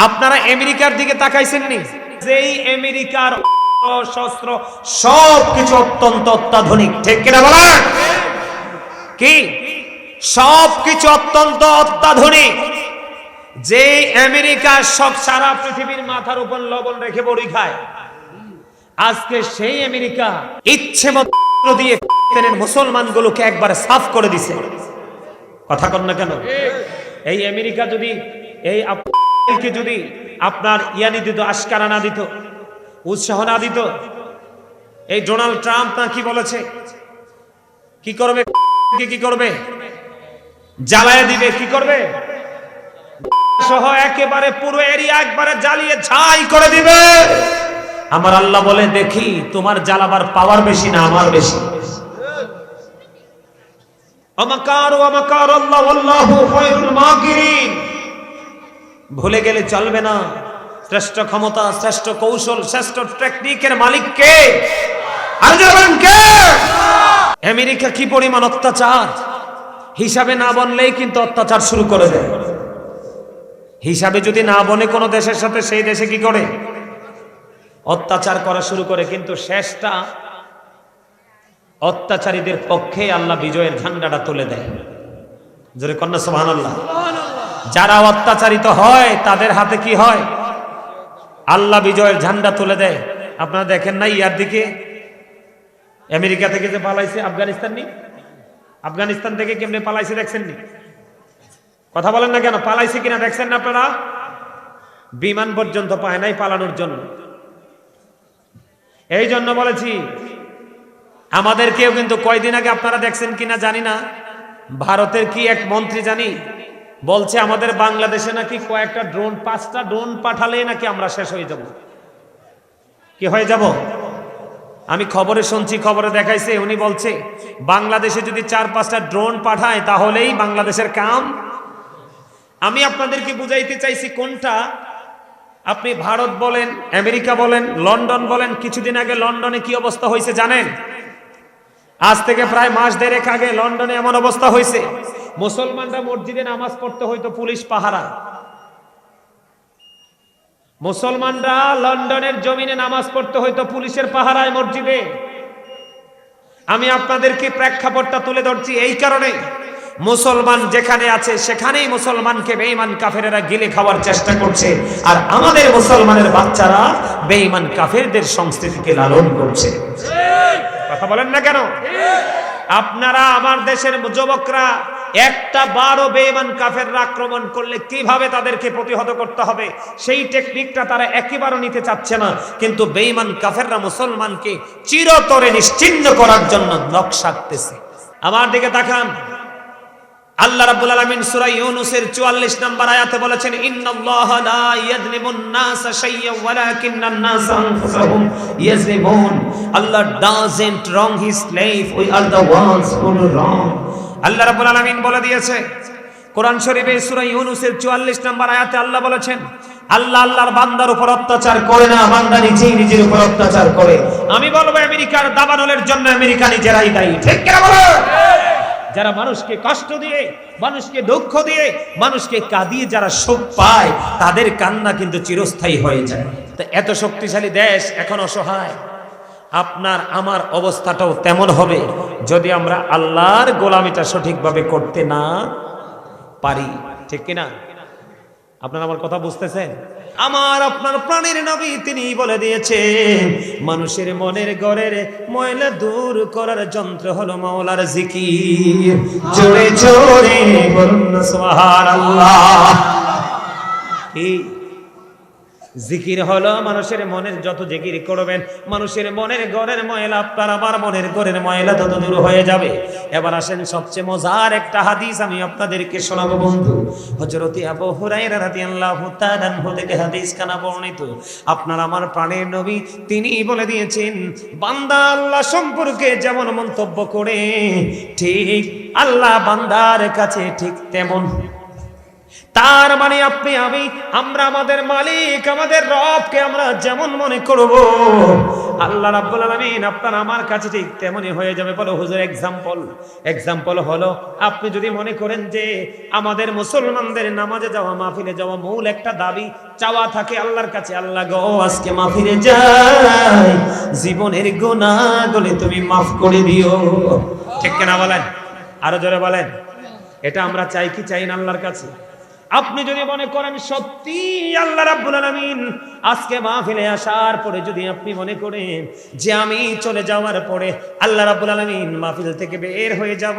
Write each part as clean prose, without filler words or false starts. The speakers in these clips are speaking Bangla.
আপনারা আমেরিকার দিকে তাকাইছেন নি? যেই আমেরিকার শস্ত্র সবকিছু অত্যন্ত অত্যাধুনিক, ঠিক কিনা বলেন? কি সবকিছু অত্যন্ত অত্যাধুনিক। যে আমেরিকা সব সারা পৃথিবীর মাথার উপর লবণ রেখে বড়ি খায়, আজকে সেই আমেরিকা ইচ্ছে মতো দিয়ে মুসলমানগুলোকে একবার সাফ করে দিছে। কথা কন না কেন? এই আমেরিকা যদি এই যদি আপনার ইয়ানি দিত, আশকারা না দিত, উৎসাহ না দিত, এই ডোনাল্ড ট্রাম্প না কি বলেছে, কি করবে? কি করবে? জ্বালায় দিবে। কি করবে? সহ একেবারে পুরো এরিয়া একবারে জ্বালিয়ে ছাই করে দিবে। আমার আল্লাহ বলে, দেখি তোমার জ্বালাবার পাওয়ার বেশি না আমার বেশি। ভুলে গেলে চলবে না। শ্রেষ্ঠ ক্ষমতা, শ্রেষ্ঠ কৌশল, শ্রেষ্ঠ টেকনিকের মালিক কে? আমেরিকা কি পরিমাণ অত্যাচার হিসাবে না বললেই কিন্তু অত্যাচার শুরু করে দেয়। হিসাবে যদি না বনে কোনো দেশের সাথে, সেই দেশে কি করে? অত্যাচার করা শুরু করে। কিন্তু শেষটা অত্যাচারীদের পক্ষে আল্লাহ বিজয়ের ঝান্ডাটা তুলে দেয়। জোরে কন্যা সুবহানাল্লাহ। যারা অত্যাচারিত হয় তাদের হাতে কি হয়? আল্লাহ বিজয়ের ঝান্ডা তুলে দেয়। আপনারা দেখেন না ইয়ার দিকে আমেরিকা থেকে যে পালাইছে আফগানিস্তান থেকে কেমনে পালাইছে দেখছেন নি? কথা বলেন না কেন? পালাইছে কিনা দেখছেন না আপনারা? বিমান পর্যন্ত পায় নাই পালানোর জন্য। এই জন্য বলেছি, আমাদেরকেও কিন্তু কয়দিন আগে আপনারা দেখছেন কিনা জানি না, ভারতের কি এক মন্ত্রী জানি বলছে আমাদের বাংলাদেশে নাকি কয়েকটা ড্রোন, 5টা ড্রোন পাঠালে নাকি আমরা শেষ হয়ে যাব। কি হয়ে যাব? আমি খবরে শুনছি, খবরে দেখাইছে, উনি বলছে বাংলাদেশে যদি 4-5টা ড্রোন পাঠায় তাহলেই বাংলাদেশের কাম। আমি আপনাদেরকে বুঝাইতে চাইছি কোনটা। আপনি ভারত বলেন, আমেরিকা বলেন, লন্ডন বলেন। কিছুদিন আগে লন্ডনে কি অবস্থা হয়েছে জানেন? আজ থেকে প্রায় মাস দেড়েক আগে লন্ডনে এমন অবস্থা হয়েছে, মুসলমানরা মসজিদে নামাজ পড়তে হইতো পুলিশ পাহারা। মুসলমানরা লন্ডনের জমিনে নামাজ পড়তে হইতো পুলিশের পাহারায় মসজিদে। আমি আপনাদেরকে প্রেক্ষাপটটা তুলে ধরছি এই কারণে, মুসলমান যেখানে আছে সেখানেই মুসলমানকে বেঈমান কাফেরেরা গিলে খাওয়ার চেষ্টা করছে, আর আমাদের মুসলমানের বাচ্চারা বেঈমান কাফেরদের সংস্কৃতিকে লালন করছে। কথা বলেন না কেন? আপনারা আমার দেশের যুবকরা একটা বারো বেঈমান কাফেররা আক্রমণ করলে কিভাবে তাদেরকে প্রতিহত করতে হবে সেই টেকনিকটা তারা একেবারে নিতে চাচ্ছে না। কিন্তু বেঈমান কাফেররা মুসলমানকে চিরতরে নিশ্চিহ্ন করার জন্য নকশা আঁকতেছে। আমার দিকে তাকান। আল্লাহ রাব্বুল আলামিন সূরা ইউনূসের 44 নম্বর আয়াতে বলেছেন, ইন্নাল্লাহা লা ইয়াযলিমুন নাসা শাইয়্যান ওয়ালাকিন্নান নাসা আনফুসাহুম ইয়াযলিমুন। আল্লাহ doesn't wrong his slave, we are the ones who do wrong। আল্লাহ রাব্বুল আলামিন বলে দিয়েছে কোরআন শরীফে সূরা ইউনূসের 44 নম্বর আয়াতে আল্লাহ বলেছেন, আল্লাহ আল্লাহর বান্দার উপর অত্যাচার করে না, বান্দা নিজেই নিজের উপর অত্যাচার করে। আমি বলবো আমেরিকার দাবানলের জন্য আমেরিকা নিজেরাই দায়ী। ঠিক কি না বলেন? যারা মানুষকে কষ্ট দিয়ে, মানুষকে দুঃখ দিয়ে, মানুষকে কাঁদিয়ে যারা সুখ পায়, তাদের কান্না কিন্তু চিরস্থায়ী হয়ে যায়। তো এত শক্তিশালী দেশ এখন অসহায়। আপনার আমার অবস্থাটাও তেমন হবে যদি আমরা আল্লাহর গোলামিটা সঠিকভাবে করতে না পারি। ঠিক কিনা? আপনারা আমার কথা বুঝতেছেন? আমার আপনার প্রাণের নবী তিনি বলে দিয়েছেন, মানুষের মনের ঘরের ময়লা দূর করার যন্ত্র হলো মাওলার জিকির। জোরে জোরে বলুন সুবহানাল্লাহ। কি জিকির হলো মানুষের মনের, যত জিকির করবেন মানুষের মনের ঘরের ময়লা, আপনার আমার মনের ঘরের ময়লা তত দূর হয়ে যাবে। এবার আসেন সবচেয়ে মজার একটা হাদিস আমি আপনাদেরকে শোনাবো বন্ধু। হযরত আবু হুরায়রা রাদিয়াল্লাহু তাআলা আনহু থেকে হাদিস কানা বর্ণিত। আপনার আমার প্রাণের নবী তিনি বলে দিয়েছেন, বান্দা আল্লাহ সম্পর্কে যেমন মন্তব্য করে ঠিক আল্লাহ বান্দার কাছে ঠিক তেমন। তার মানে আপনি আমি আমরা আমাদের মালিক, আমাদের রবকে আমরা যেমন মনে করব, আল্লাহ রাব্বুল আলামিন আপনার আমার কাছে ঠিক তেমনই হয়ে যাবে। বলো হুজুর এক্সাম্পল হলো, আপনি যদি মনে করেন যে আমাদের মুসলমানদের নামাজে যাওয়া, মাহফিলে যাওয়া মূল একটা দাবি চাওয়া থাকে আল্লাহর কাছে, আল্লাহ গো আজকে মাহফিলে যাই, জীবনের গুনাহগুলো তুমি মাফ করে দিও। ঠিক কিনা বলেন? আরো জোরে বলেন। এটা আমরা চাই কি চাই না আল্লাহর কাছে? আপনি যদি মনে করেন সত্যি আল্লাহ রাব্বুল আলামিন আজকে মাহফিলে আসার পরে যদি আপনি মনে করেন যে আমি চলে যাওয়ার পরে আল্লাহ রাব্বুল আলামিন মাহফিল থেকে বের হয়ে যাব,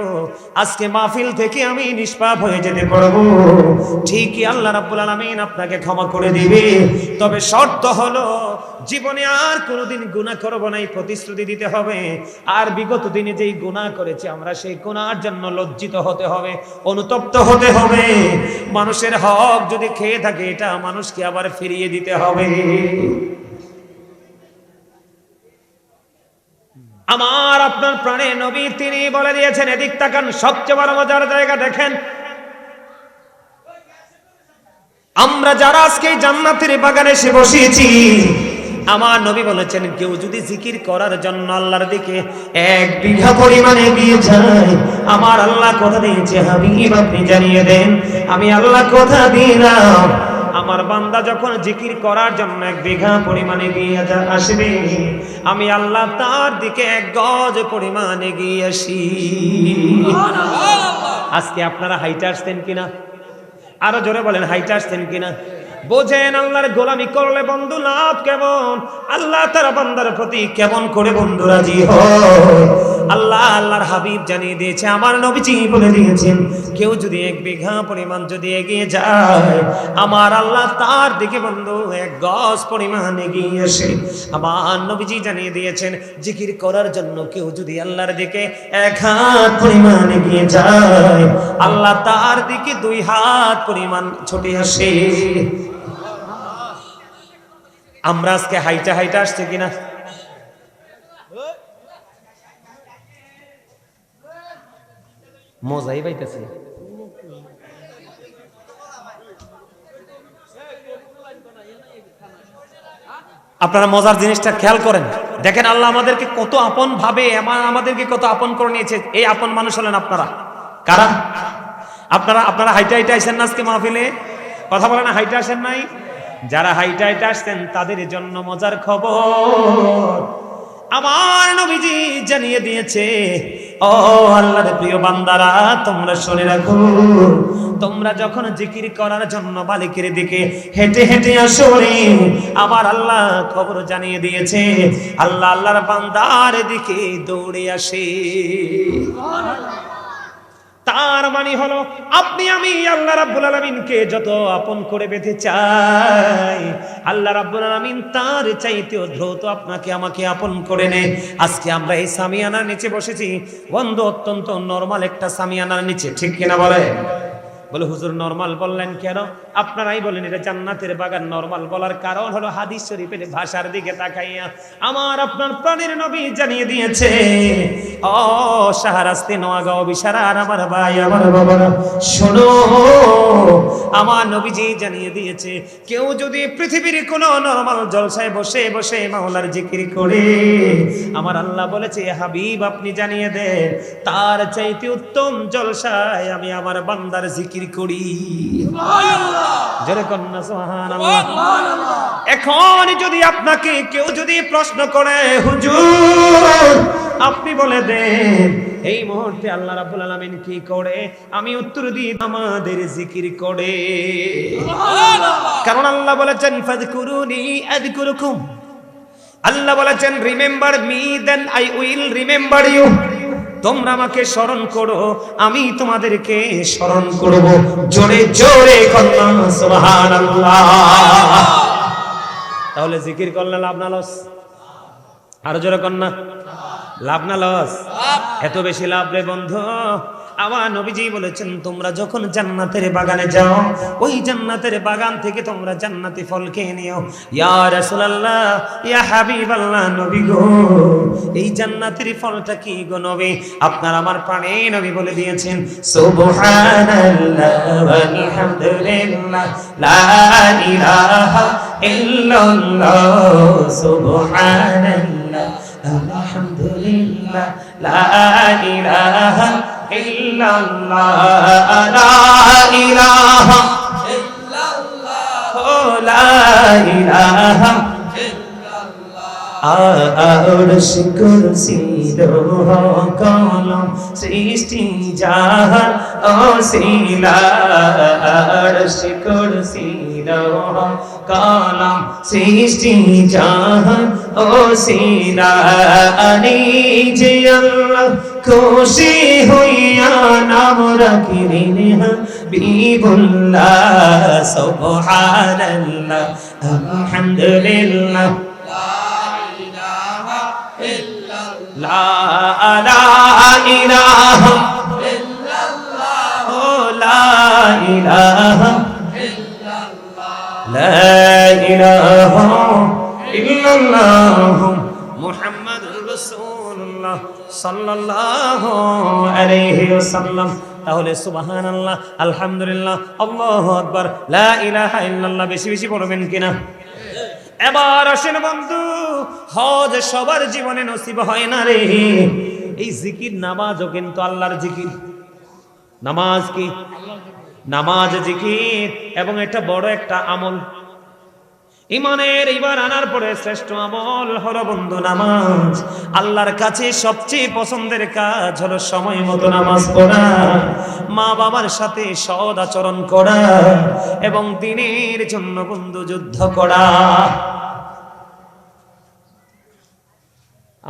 আজকে মাহফিল থেকে আমি নিষ্পাপ হয়ে যেতে পারবো, ঠিকই আল্লাহ রাব্বুল আলামিন আপনাকে ক্ষমা করে দিবে। তবে শর্ত হলো জীবনে আর কোনোদিন গুনাহ করব না, এই প্রতিশ্রুতি দিতে হবে। আর বিগত দিনে যেই গুনাহ করেছি আমরা, সেই গুনাহর জন্য লজ্জিত হতে হবে, অনুতপ্ত হতে হবে। মানুষের হক যদি খেয়ে থাকে এটা মানুষকে আবার ফিরিয়ে দিতে হবে। আমার আপনার প্রাণের নবী তিনি বলে দিয়েছেন, এদিক তাকান, সবচেয়ে বড় মজার জায়গা দেখেন। আমরা যারা আজকে জান্নাতের বাগানে এসে বসেছি, আমার নবী বলেছেন কেউ যদি জিকির করার জন্য আল্লাহর দিকে 1 বিঘা পরিমাণে এগিয়ে যায়, আমার আল্লাহ কথা দিয়েছে হাবিব আপনি জানিয়ে দেন, আমি আল্লাহ কথা দিলাম আমার বান্দা যখন জিকির করার জন্য 1 বিঘা পরিমাণে এগিয়ে আসবে, আমি আল্লাহ তার দিকে 1 গজ পরিমাণে এগিয়ে আসি। আজকে আপনারা হাইটে আসতেন কিনা? আরো জোরে বলেন, হাইটে আসতেন কিনা? বোঝেন আল্লাহর গোলামি করলে বন্ধু লাভ কেমন, আল্লাহ তার বান্দার প্রতি কেমন করে বন্ধু রাজি হয়। আল্লাহর হাবিব জানিয়ে দিয়েছে, আমার নবীজি বলে দিয়েছেন কেউ যদি 1 বিঘা পরিমাণ যদি এগিয়ে যায়, আমার আল্লাহ তার দিকে বন্ধু 1 গজ পরিমাণ এগিয়ে আসে। আমার নবীজি জানিয়ে দিয়েছেন জিকির করার জন্য কেউ যদি আল্লাহর দিকে 1 হাত পরিমাণ এগিয়ে যায়, আল্লাহ তার দিকে 2 হাত পরিমাণ ছুটে আসে। আমরা আজকে হাইটা আসছে কিনা? মজাই পাইতেছে। আপনারা মজার জিনিসটা খেয়াল করেন, দেখেন আল্লাহ আমাদেরকে কত আপন ভাবে, আমাদেরকে কত আপন করে নিয়েছে। এই আপন মানুষ হলেন আপনারা। কারা? আপনারা হাইটা আসেন না আজকে মাহফিলে? কথা বলেন না, হাইটা আসেন নাই? যারা হাইটা আসছেন তাদের জন্য মজার খবর, আমার নবীজি জানিয়ে দিয়েছে, ও আল্লাহর প্রিয় বান্দারা তোমরা শুনে রাখো, তোমরা যখন জিকির করার জন্য মালিকের দিকে হেঁটে হেঁটে আসো, আমার আল্লাহ খবর জানিয়ে দিয়েছে আল্লাহ আল্লাহর বান্দার দিকে দৌড়ে আসে। তার মানে হলো আপনি আমি আল্লাহ রাব্বুল আলামিনকে যত আপন করে পেতে চাই, আল্লাহ রাব্বুল আলামিন তার চাইতেও দ্রুত আপনাকে আমাকে আপন করে নেয়। আজকে আমরা এই সামিয়ানার নিচে বসেছি বন্ধু, অত্যন্ত নরমাল একটা সামিয়ানার নিচে, ঠিক কিনা বলে? বলে হুজুর নরমাল বললেন কেন? আপনারাই বলেন এটা জান্নাতের বাগান। নরমাল বলার কারণ হলো হাদিস শরীফের ভাষার দিকে তাকাইয়া আমার আপনার প্রাণের নবী জানিয়ে দিয়েছে, ও শাহরাস্তি নোয়াগাঁও বিশারার আমার ভাই আমার বাবারা শোনো, আমার নবীজি জানিয়ে দিয়েছে কেউ যদি পৃথিবীর কোনো নরমাল জলসায় বসে বসে মাওলার জিকির করে, আমার আল্লাহ বলেছে হাবিব আপনি জানিয়ে দেন তার চাইতে উত্তম জলসায় আমি আমার বান্দার জিকির করি। জোরে কন্যা সুবহানাল্লাহ। এখন যদি আপনাকে কেউ যদি প্রশ্ন করে হুজুর আপনি বলে দেন এই মুহূর্তে আল্লাহ রাব্বুল আলামিন কি করে, আমি উত্তর দিই আমাদের জিকির করে। কারণ আল্লাহ বলেছেন ফাযকুরুনি আযকুরুকুম, আল্লাহ বলেছেন remember me then I will remember you, তোমরা আমাকে স্মরণ করো আমি তোমাদেরকে স্মরণ করব। জোরে জোরে কন্যা সুবহানাল্লাহ। তাহলে জিকির করলে লাভ না লস? আরো জোরে কন্যা, লাভ না লস? এত বেশি লাভ রে বন্ধু। আমার নবীজি বলেছেন তোমরা যখন জান্নাতের বাগানে যাও, ওই জান্নাতের বাগান থেকে তোমরা জান্নাতি ফল খেয়ে নিও। ইয়া রাসূলুল্লাহ, ইয়া হাবিবাল্লাহ, নবী গো এই জান্নাতের ফলটা কি গো নবী? আপনার আমার প্রাণে নবী বলে দিয়েছেন সুবহানাল্লাহ ওয়ালহামদুলিল্লাহ লা ইলাহা ইল্লাল্লাহ সুবহানাল্লাহ আলহামদুলিল্লাহ লা ইলাহা ইল্লাল্লাহ লা ইলাহা ইল্লাল্লাহ লা ইলাহা আরশ কুরসি লৌহ কলম সৃষ্টি জাহান অসিলা আরশ কুরসি লৌহ কলম সৃষ্টি জাহান অসিলা যে আল্লাহ খুশি হইয়া নাম রাখিলেন হাবিবুল্লাহ সুবহানাল্লাহ আলহামদুলিল্লাহ লা ইলাহা ইল্লাল্লাহ লা ইলাহা ইল্লাল্লাহ লা ইলাহা ইল্লাল্লাহ মুহাম্মাদুর রাসূলুল্লাহ সাল্লাল্লাহু আলাইহি ওয়াসাল্লাম। তাহলে সুবহানাল্লাহ, আলহামদুলিল্লাহ, আল্লাহু আকবার, লা ইলাহা ইল্লাল্লাহ বেশি বেশি পড়বেন কিনা? এবার আসেন বন্ধু, হজ সবার জীবনে নসিব হয় না রে। এই জিকির নামাজও কিন্তু আল্লাহর জিকির। নামাজ কি? নামাজ জিকির, এবং এটা বড় একটা আমল। ইমানের এইবার আনার পরে শ্রেষ্ঠ আমল হলো বন্ধু নামাজ। আল্লাহর কাছে সবচেয়ে পছন্দের কাজ হলো সময় মতো নামাজ পড়া, মা বাবার সাথে সৎ আচরণ করা, এবং দ্বীনের জন্য বন্ধু যুদ্ধ করা।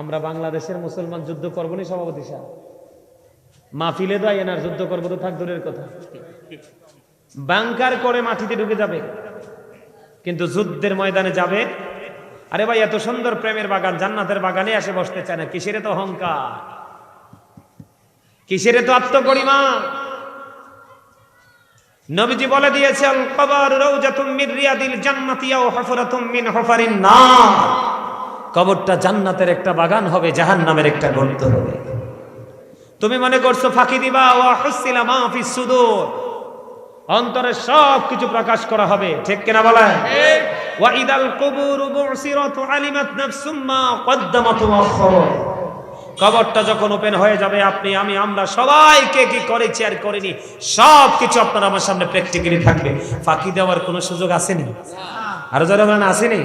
আমরা বাংলাদেশের মুসলমান যুদ্ধ করবো না সভাপতি সাহেব, মাহফিলে তো এনার যুদ্ধ করবো তো থাক দূরের কথা, বাংকার করে মাটিতে ঢুকে যাবে, কিন্তু যুদ্ধের ময়দানে যাবে। আরে ভাই, এত সুন্দর প্রেমের বাগান, জান্নাতের বাগানে এসে বসতে চায় না। কিসের তো অহংকার, কিসের তো আত্মগরিমা। নবীজি বলে দিয়েছে, আল কবর রাউজাতুম মিন রিয়াদিল জান্নাতি আও হুফরাতুম মিন হুফারিন নার। কবরটা জান্নাতের একটা বাগান হবে, জাহান্নামের একটা গর্ত হবে। তুমি মনে করছো ফাঁকি দিবা, ওয়া হুসিলা মা ফিস সুদূর, অন্তরে সব কিছু প্রকাশ করা হবে, ঠিক কিনা বলেন? ওয়া ইদাল কুবুরু বুসিরাত আলিমাত নাফসুম মা কদ্দামাত ওয়া আখার। কবরটা যখন ওপেন হয়ে যাবে, আপনি আমি আমরা সবাইকে কি করেছি আর করিনি সব কিছু আপনার আমার সামনে প্র্যাকটিক্যালি থাকবে। ফাঁকি দেওয়ার কোনো সুযোগ আসেনি? আরো যারা বলেন আসেনি?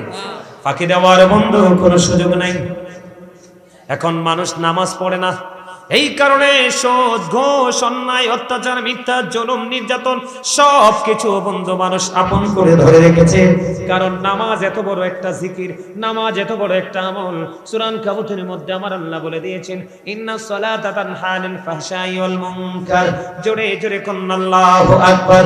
ফাঁকি দেওয়ার বন্ধু কোনো সুযোগ নাই। এখন মানুষ নামাজ পড়ে না, এই কারণে সুদ, ঘুষ, অন্যায়, অত্যাচার, মিথ্যা, জুলুম, নির্যাতন সব কিছু বন্ধু মানুষ আপন করে ধরে রেখেছে। কারণ নামাজ এত বড় একটা জিকির, নামাজ এত বড় একটা আমল। সূরা আনকাবুতের মধ্যে আমার আল্লাহ বলে দিয়েছেন, ইন্নাস সালাতা তানহা আনিল ফাহশাই ওয়াল মুনকার। জোরে জোরে কোন আল্লাহু আকবার।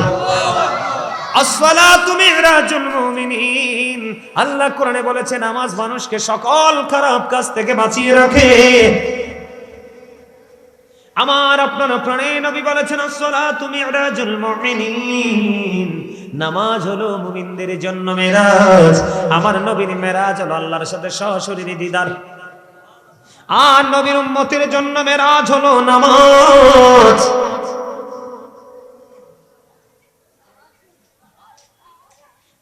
আসসালাতু মিরাজুল মুমিনিন। আল্লাহ কোরআনে বলেছে, নামাজ মানুষকে সকল খারাপ কাজ থেকে বাঁচিয়ে রাখে। আমার আপনার প্রাণে নবী বলেছেন, আসসালাতু মিরাজুল মুমিনিন। নামাজ হলো মুমিনদের জন্য মেরাজ। আমার নবীর মেরাজ হলো আল্লাহর সাথে সশরীরী দিদার, আর নবীর উম্মতের জন্য মেরাজ হলো নামাজ।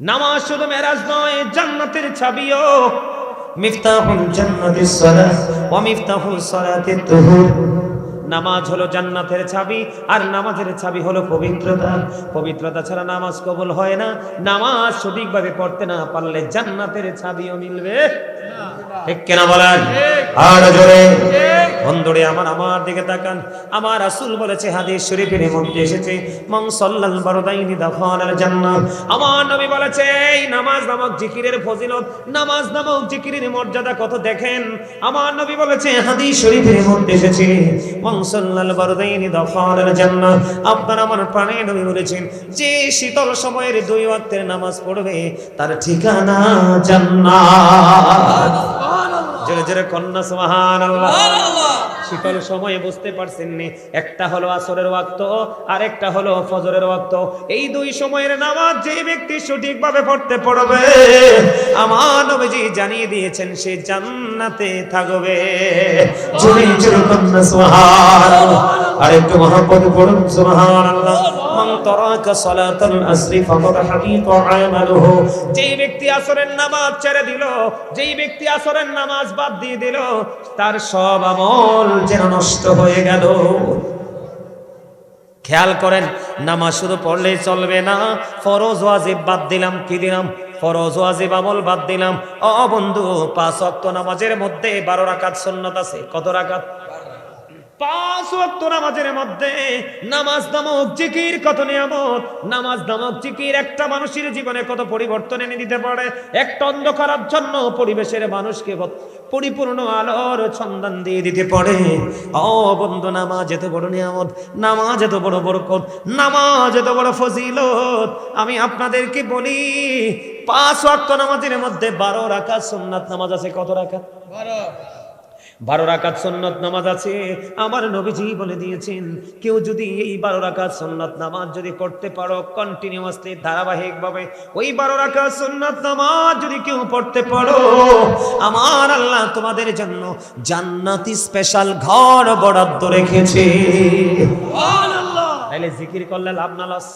নামাজ শুধু মেরাজ নয়, জান্নাতের চাবিও। মিফতাহুল জান্নাতিস সালাত ওয়া মিফতাহুস সালাতিত তুহুর। নামাজ হলো জান্নাতের চাবি, আর নামাজের চাবি হলো পবিত্রতা। পবিত্রতা ছাড়া নামাজ কবুল হয় না। নামাজ সঠিকভাবে পড়তে না পারলে জান্নাতের চাবিও মিলবে ঠিক কিনা বলেন? আর জোরে বন্ধুরে আমার দিকে তাকান। আমার রাসূল বলেছে, হাদিস শরীফের মধ্যে এসেছে, মান সাল্লাল বারদাইনি দাখালাল জান্নাহ। আমার নবী বলেছে, এই নামাজ নামক জিকিরের ফজিলত, নামাজ নামক জিকিরের মর্যাদা কত দেখেন। আমার নবী বলেছে, হাদিস শরীফের মধ্যে এসেছে, মান সাল্লাল বারদাইনি দাখালাল জান্নাহ। আপনার আমার প্রাণের নবী বলেছেন, যে শীতল সময়ের 2 ওয়াক্তের নামাজ পড়বে তার ঠিকানা জান্নাত। জোরে জোরে কন্যা সুবহানাল্লাহ। শীতল সময়ে বুঝতে পারছেন নি, একটা হলো আসরের ওয়াক্ত আর একটা হলো ফজরের ওয়াক্ত। এই 2 সময়ের নামাজ যে ব্যক্তি সঠিকভাবে পড়তে পারবে, আমার নবীজি জানিয়ে দিয়েছেন সে জান্নাতে থাকবে। জোরে জোরে কন্যা সুবহানাল্লাহ। আর একটু মহব্বতে পড়ুন সুবহানাল্লাহ। মান তারাকা সালাতাল আসরি ফাকাদ হাবিতা আমালুহু, যেই ব্যক্তি আসরের নামাজ ছেড়ে দিল, যেই ব্যক্তি আসরের নামাজ বাদ দিয়ে দিল, তার সব আমল যেন নষ্ট হয়ে গেল। খেয়াল করেন, নামাজ শুধু পড়লেই চলবে না, ফরজ ওয়াজিব বাদ দিলাম, কি দিলাম? ফরজ ওয়াজিব আমল বাদ দিলাম। ও বন্ধু, 5 ওয়াক্ত নামাজের মধ্যে 12 রাকাত সুন্নাত আছে। কত রাকাত? 5 ওয়াক্ত নামাজের মধ্যে নামাজ নামক জিকির কত নিয়ামত। নামাজ নামক জিকির একটা মানুষের জীবনে কত পরিবর্তন এনে দিতে পারে। একটা অন্ধকারাচ্ছন্ন পরিবেশের মানুষকে পরিপূর্ণ আলোর সন্ধান দিয়ে দিতে পারে। ও বন্ধু, নামাজ এত বড় নিয়ামত, নামাজ এত বড় বরকত, নামাজ এত বড় ফজিলত। আমি আপনাদেরকে বলি, 5 ওয়াক্ত নামাজের মধ্যে 12 রাকাত সুন্নাত নামাজ আছে। কত রাকাত? 12 রাকাত সুন্নাত নামাজ আছে। আমার নবীজি বলে দিয়েছেন, কেউ যদি এই 12 রাকাত সুন্নাত নামাজ যদি করতে পারো কন্টিনিউয়াসলি, ধারাবাহিকভাবে, ওই 12 রাকাত সুন্নাত নামাজ যদি কেউ পড়তে পারো, আমার আল্লাহ তোমাদের জন্য জান্নাতি স্পেশাল ঘর বরাদ্দ রেখেছে। সুবহানাল্লাহ। তাইলে জিকির করলে লাভ না লস?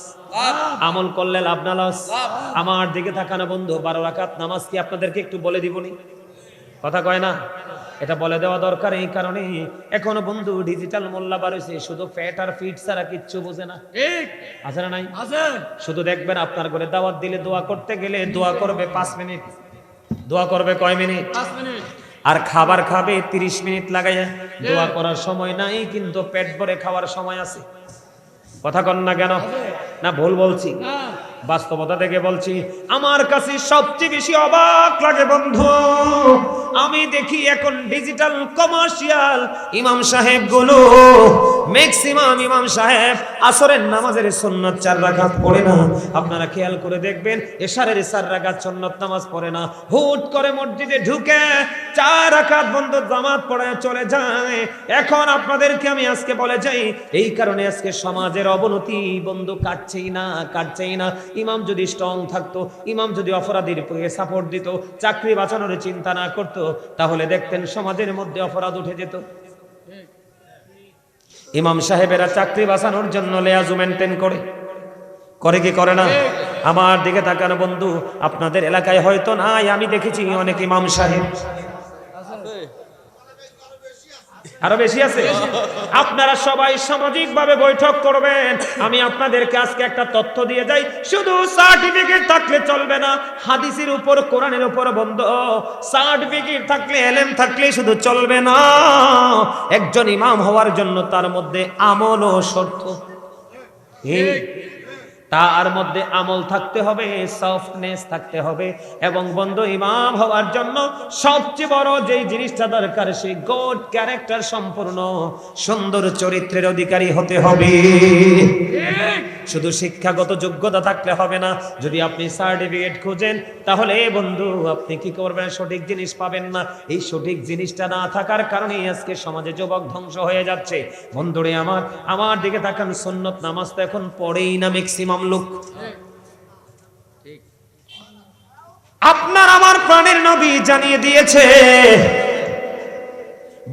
আমল করলে লাভ না লস? আমার দিকে তাকানো বন্ধু, 12 রাকাত নামাজ কি আপনাদেরকে একটু বলে দিবনি? কথা কয় না? এটা বলে দেওয়া দরকার এই কারণে, এখনো বন্ধু ডিজিটাল মোল্লা বার হইছে, শুধু ফ্যাট আর ফিট ছাড়া কিচ্ছু বোঝে না। ঠিক আছে না? নাই আছে। শুধু দেখবেন আপনার ঘরে দাওয়াত দিলে দোয়া করতে গেলে দোয়া করবে 5 মিনিট, দোয়া করবে কয় মিনিট? 5 মিনিট। আর খাবার খাবে 30 মিনিট লাগাইয়া। দোয়া করার সময় নাই, কিন্তু পেট ভরে খাওয়ার সময় আছে। কথা কন না কেন? না ভুল বলছি? বাস্তবতা থেকে বলছি। আমার কাছে সবচেয়ে বেশি অবাক লাগে বন্ধু, আমি দেখি এখন ডিজিটাল কমার্শিয়াল ইমাম সাহেব গুলো, ম্যাক্সিমাম ইমাম সাহেব আসরের নামাজের সুন্নাত 4 রাকাত পড়ে না। আপনারা খেয়াল করে দেখবেন, এশারের 4 রাকাত সুন্নাত নামাজ পড়ে না, হুট করে মসজিদে ঢুকে 4 রাকাত বন্ধু জামাত পড়ে চলে যায়। এখন আপনাদেরকে আমি আজকে বলে যাই, এই কারণে আজকে সমাজের অবনতি বন্ধু কাটছেই না, কাটছেই না। ইমাম যদি স্ট্রং থাকতো, ইমাম যদি অপরাধীর সাপোর্ট দিত, চাকরি বাঁচানোর চিন্তা না করতো, তাহলে দেখতেন সমাজের মধ্যে অপরাধ উঠে যেত। ইমাম সাহেবেরা চাকরি বাঁচানোর জন্য লেয়াজু মেনটেন করে, করে কি করে না? আমার দিকে তাকানো বন্ধু, আপনাদের এলাকায় হয়তো নাই, আমি দেখেছি অনেক ইমাম সাহেব, আরো বেশি আছে। আপনারা সবাই সামাজিক ভাবে বৈঠক করবেন। আমি আপনাদেরকে আজকে একটা তথ্য দিয়ে যাই, শুধু সার্টিফিকেট থাকলে চলবে না, হাদিসের উপর কোরআনের উপর বন্ধ সার্টিফিকেট থাকলে, এলেম থাকলে শুধু চলবে না। একজন ইমাম হওয়ার জন্য তার মধ্যে আমল ও শর্ত, তার মধ্যে আমল থাকতে হবে, সফটনেস থাকতে হবে, এবং বন্ধু ইমাম হওয়ার জন্য সবচেয়ে বড় যেই জিনিসটা দরকার, সেই গুড ক্যারেক্টার সম্পূর্ণ সুন্দর চরিত্রের অধিকারী হতে হবে। শুধু শিক্ষাগত যোগ্যতা থাকলে হবে না। যদি আপনি সার্টিফিকেট খুঁজেন, তাহলে বন্ধু আপনি কি করবেন? সঠিক জিনিস পাবেন না। এই সঠিক জিনিসটা না থাকার কারণে আজকে সমাজে যুবক ধ্বংস হয়ে যাচ্ছে। বন্ধুরে আমার দিকে তাকান, সুন্নত নামাজ তো এখন পড়েই না ম্যাক্সিমাম লোক। আপনার আমার প্রাণের নবী জানিয়ে দিয়েছে,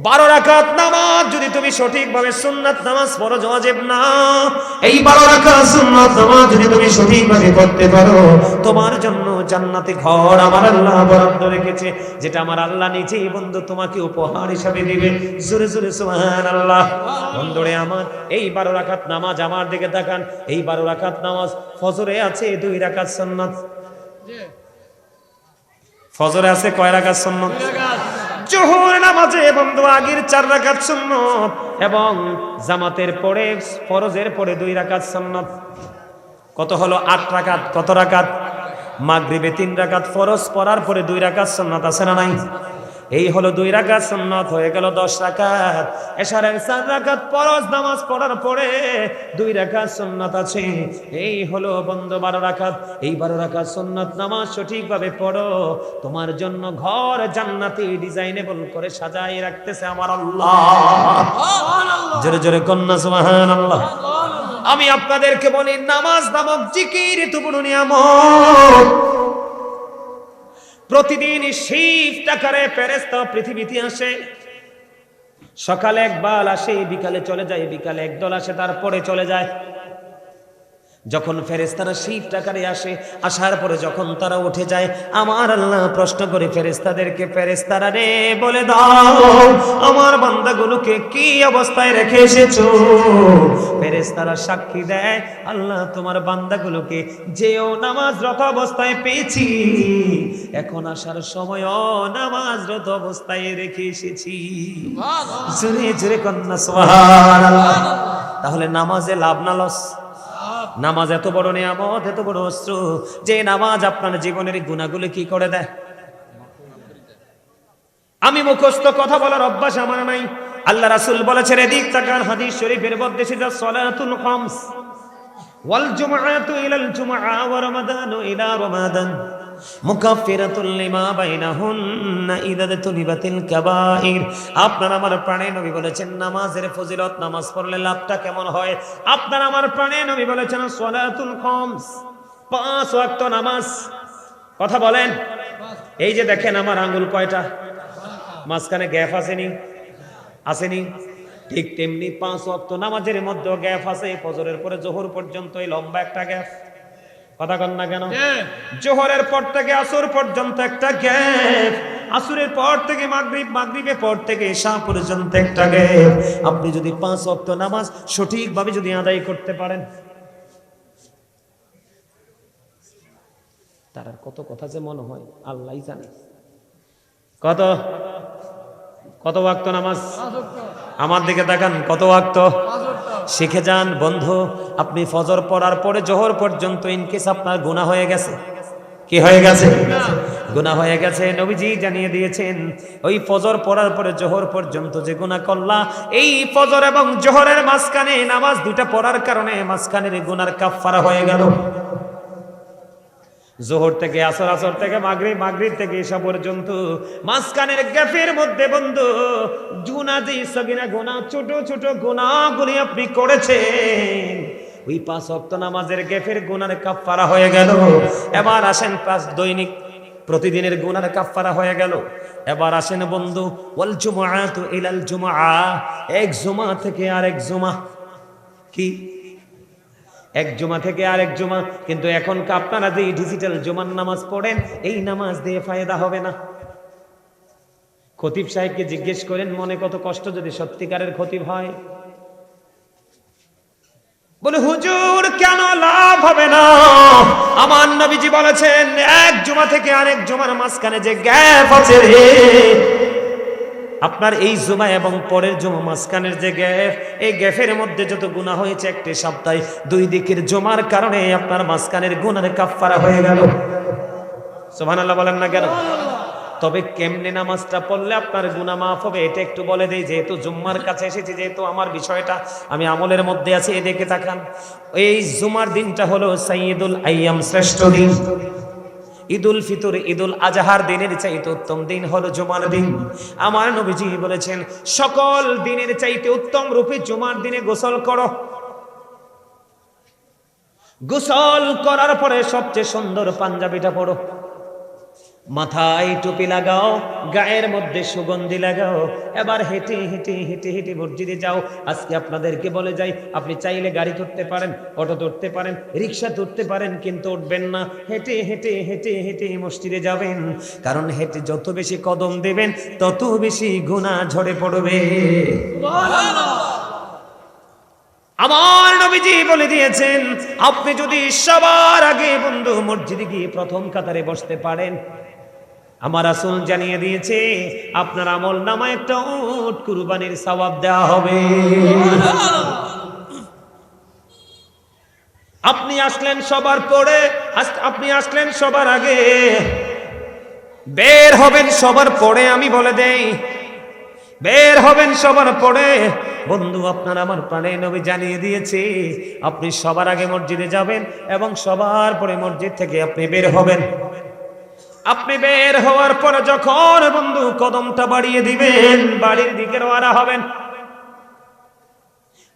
12 রাকাত নামাজ যদি তুমি সঠিকভাবে সুন্নাত নামাজ পড়ো, ওয়াজিব না, এই 12 রাকাত সুন্নাত নামাজ যদি তুমি সঠিকভাবে পড়তে পারো, তোমার জন্য জান্নাতে ঘর আমার আল্লাহ বরাদ্দ রেখেছে, যেটা আমার আল্লাহ নিজেই বন্ধু তোমাকে উপহার হিসাবে দিবে। জোরে জোরে সুবহানাল্লাহ। বন্ধুরে আমার, এই 12 রাকাত নামাজ, আমার দিকে তাকান, এই 12 রাকাত নামাজ ফজরে আছে 2 রাকাত সুন্নাত। ফজরে আছে কয় রাকাত সুন্নাত? জোহর নামাজে বন্ধু আগের 4 রাকাত সুন্নাত, এবং জামাতের পরে ফরজের পরে 2 রাকাত সুন্নাত। কত হলো? 8 রাকাত। কত রাকাত? মাগরিবে 3 রাকাত ফরজ পড়ার পরে 2 রাকাত সুন্নাত আছে না নাই? এই হলো 2 রাকাত সুন্নাত, হয়ে গেল 10 রাকাত। এশারের 4 রাকাত ফরজ নামাজ পড়ার পরে 2 রাকাত সুন্নাত আছে, এই হলো বন্ধু 12 রাকাত। এই 12 রাকাত সুন্নাত নামাজ সঠিকভাবে পড়ো, তোমার জন্য ঘর জান্নাতি ডিজাইনেবল করে সাজায় রাখতেছে আমার আল্লাহ। সুবহানাল্লাহ। জোরে জোরে কন্না সুবহানাল্লাহ। আমি আপনাদেরকে বলি, নামাজ নামক জিকির এত বড় নিয়ামত। প্রতিদিন শিফট আকারে ফেরেশতা পৃথিবীতে আসে। সকালে একবার আসে, বিকালে চলে যায়, বিকালে একদল আসে, তারপরে চলে যায়। যখন ফেরেশতারা শিফট আকারে আসে, আসার পরে যখন তারা উঠে যায়, আমার আল্লাহ প্রশ্ন করে ফেরেশতাদেরকে, ফেরেশতারা রে বলে দাও আমার বান্দাগুলোকে কি অবস্থায় রেখে এসেছো? ফেরেশতারা সাক্ষী দেয়, আল্লাহ তোমার বান্দাগুলোকে যেও নামাজরত অবস্থায় পেয়েছি, এখন আসার সময়ও নামাজরত অবস্থায় রেখে এসেছি। জোরে জোরে কন্যা সুবহানাল্লাহ। তাহলে নামাজে লাভ না লস? নামাজ এত বড় নিয়ামত, এত বড় অস্ত্র, যে নামাজ আপনার জীবনের গুনাহগুলো কি করে দেয়। আমি মুখস্থ কথা বলার অভ্যাস আমার নাই। আল্লাহ রাসূল বলেছেন, এদিক তাকান, হাদিস শরীফের মধ্যে এসেছে সালাতুল খামস ওয়াল জুমআতু ইলাল জুমআ ওয়া রমাদানু ইলা রমাদান মুকাফফিরাতুল লিমা বাইনাহুন্না ইযা তুনিবাতিল কাবাইর। আপনার আমার প্রাণে নবী বলেছেন নামাজের ফজিলত, নামাজ পড়লে লাভটা কেমন হয়। আপনার আমার প্রাণে নবী বলেছেন সালাতুল খামস, 5 ওয়াক্ত নামাজ। কথা বলেন, এই যে দেখেন আমার আঙ্গুল কয়টা, মাঝখানে গ্যাপ আসেনি? আসেনি? ঠিক তেমনি 5 ওয়াক্ত নামাজের মধ্যে গ্যাপ আছে। ফজরের পরে জোহর পর্যন্ত এই লম্বা একটা গ্যাপ। কথা কন না কেন? জোহরের পর থেকে আসর পর্যন্ত একটা গ্যাপ, আসরের পর থেকে মাগরিব, মাগরিবের পর থেকে ইশা পর্যন্ত একটা গ্যাপ। আপনি যদি 5 ওয়াক্ত নামাজ সঠিকভাবে যদি আদায় করতে পারেন, তার আর কত কথা যে মনে হয় আল্লাহই জানে। কত কত ওয়াক্ত নামাজ? আমার দিকে তাকান, কত ওয়াক্ত? শিখে যান বন্ধু। আপনি ফজর পড়ার পরে জোহর পর্যন্ত ইনকেস আপনার গুনাহ হয়ে গেছে, কি হয়ে গেছে? গুনাহ হয়ে গেছে। নবীজি জানিয়ে দিয়েছেন, ওই ফজর পড়ার পরে জোহর পর্যন্ত যে গুনাহ করলা, এই ফজর এবং জোহরের মাঝখানে নামাজ দুইটা পড়ার কারণে মাঝখানের গুনার কাফফারা হয়ে গেল। জোহর থেকে আসর, আসর থেকে মাগরিব, মাগরিব থেকে ইশা পর্যন্ত মাঝখানের গ্যাপের মধ্যে বন্ধু গুনাহ, যে সগীরা গুনাহ, ছোট ছোট গুনাহগুলি আপনি করেছেন, ওই 5 ওয়াক্ত নামাজের গ্যাপের গুনার কাফফারা হয়ে গেল। এবার আসেন দৈনিক প্রতিদিনের গুনার কাফফারা হয়ে গেল। এবার আসেন বন্ধু, ওয়াল জুমআতু ইলাল জুমআ, এক জুমা থেকে আরেক জুমা। কি? এক জুমা থেকে আরেক জুমা। কিন্তু এখন আপনারা যে ডিজিটাল জুমার নামাজ পড়েন, এই নামাজ দিয়ে ফায়দা হবে না। খতিব সাহেবকে জিজ্ঞেস করেন মনে কত কষ্ট যদি সত্যিকারের খতিব হয়। বলে হুজুর কেন লাভ হবে না? আমার নবীজি বলেছেন এক জুমা থেকে আরেক জুমার মাঝখানে যে গ্যাপ আছে রে, আপনার এই জুমা এবং পরের জুমা মাঝখানের যে গ্যাপ, এই গ্যাপের মধ্যে যত গুনাহ হয়েছে একটি সপ্তাহে, 2 দিকের জুমার কারণে আপনার মাঝখানের গুনার কাফফারা হয়ে গেল। সুবহানাল্লাহ বলেন না কেন? তবে কেমনে নামাজটা পড়লে আপনার গুনাহ মাফ হবে এটা একটু বলে দেই। যেহেতু জুম্মার কাছে এসেছি, যেহেতু আমার বিষয়টা আমি আমলের মধ্যে আছি, এদিকে তাকান। এই জুমার দিনটা হলো সাইয়্যিদুল আইয়াম, শ্রেষ্ঠ দিন। ঈদুল ফিতর, ঈদুল আজহার দিনের চাইতে উত্তম দিন হলো জুমার দিন। আমার নবীজি বলেছেন সকল দিনের চাইতে উত্তম রূপে জুমার দিনে গোসল করো। গোসল করার পরে সবচেয়ে সুন্দর পাঞ্জাবিটা পরো, মাথায় টুপি লাগাও, গায়ের মধ্যে সুগন্ধি লাগাও। এবার হেঁটে হেঁটে হেঁটে হেঁটে মসজিদে যাও। আজকে আপনাদেরকে বলে যাই, আপনি চাইলে গাড়ি ধরতে পারেন, অটো ধরতে পারেন, রিক্সা ধরতে পারেন, কিন্তু উঠবেন না। হেঁটে হেঁটে হেঁটে হেঁটে মসজিদে যাবেন, কারণ হেঁটে যত বেশি কদম দেবেন তত বেশি গুনাহ ঝরে পড়বে। আমার নবীজি বলে দিয়েছেন, আপনি যদি সবার আগে বন্ধু মসজিদে গিয়ে প্রথম কাতারে বসতে পারেন, আমার রাসূল জানিয়ে দিয়েছে আপনার আমল নামায় একটা উট কুরবানির সওয়াব দেওয়া হবে। আপনি আসলেন সবার পরে, আপনি আসলেন সবার আগে, বের হবেন সবার পরে। আমি বলে দেই, বের হবেন সবার পরে। বন্ধু আপনার আমার প্রাণে নবী জানিয়ে দিয়েছে আপনি সবার আগে মসজিদে যাবেন এবং সবার পরে মসজিদ থেকে আপনি বের হবেন। আপনি বের হওয়ার পরে যখন বন্ধু কদমটা বাড়িয়ে দিবেন, বাড়ির দিকে রওনা হবেন।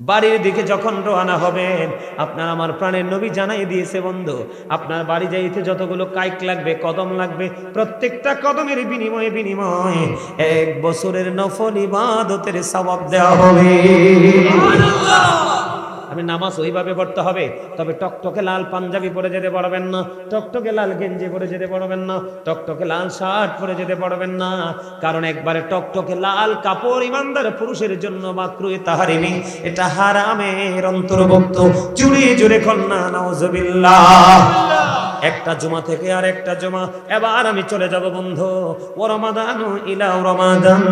বাড়ির দিকে যখন রওনা হবেন, আপনার আমার প্রাণের নবী জানাই দিয়েছে বন্ধু, আপনার বাড়ি যাইতে যতগুলো কাইক লাগবে, কদম লাগবে, প্রত্যেকটা কদমের বিনিময়ে 1 বছরের নফল ইবাদতের সওয়াব দেওয়া হবে। আপনি নামাজ ওইভাবে পড়তে হবে, তবে টকটকে লাল পাঞ্জাবি পরে যেতে পারবেন না, টকটকে লাল গেঞ্জি পরে যেতে পারবেন না, টকটকে লাল শার্ট পরে যেতে পারবেন না। কারণ একবারে টকটকে লাল কাপড় ইমানদার পুরুষের জন্য মাকরুহে তাহরিমি, এটা হারামের অন্তর্ভুক্ত। জুড়ে জুড়ে কন্যা নাউজুবিল্লাহ। একটা জুমা থেকে আর একটা জুমা, এবার আমি চলে যাব বন্ধু। ও রমাদান ইলা রমাদান,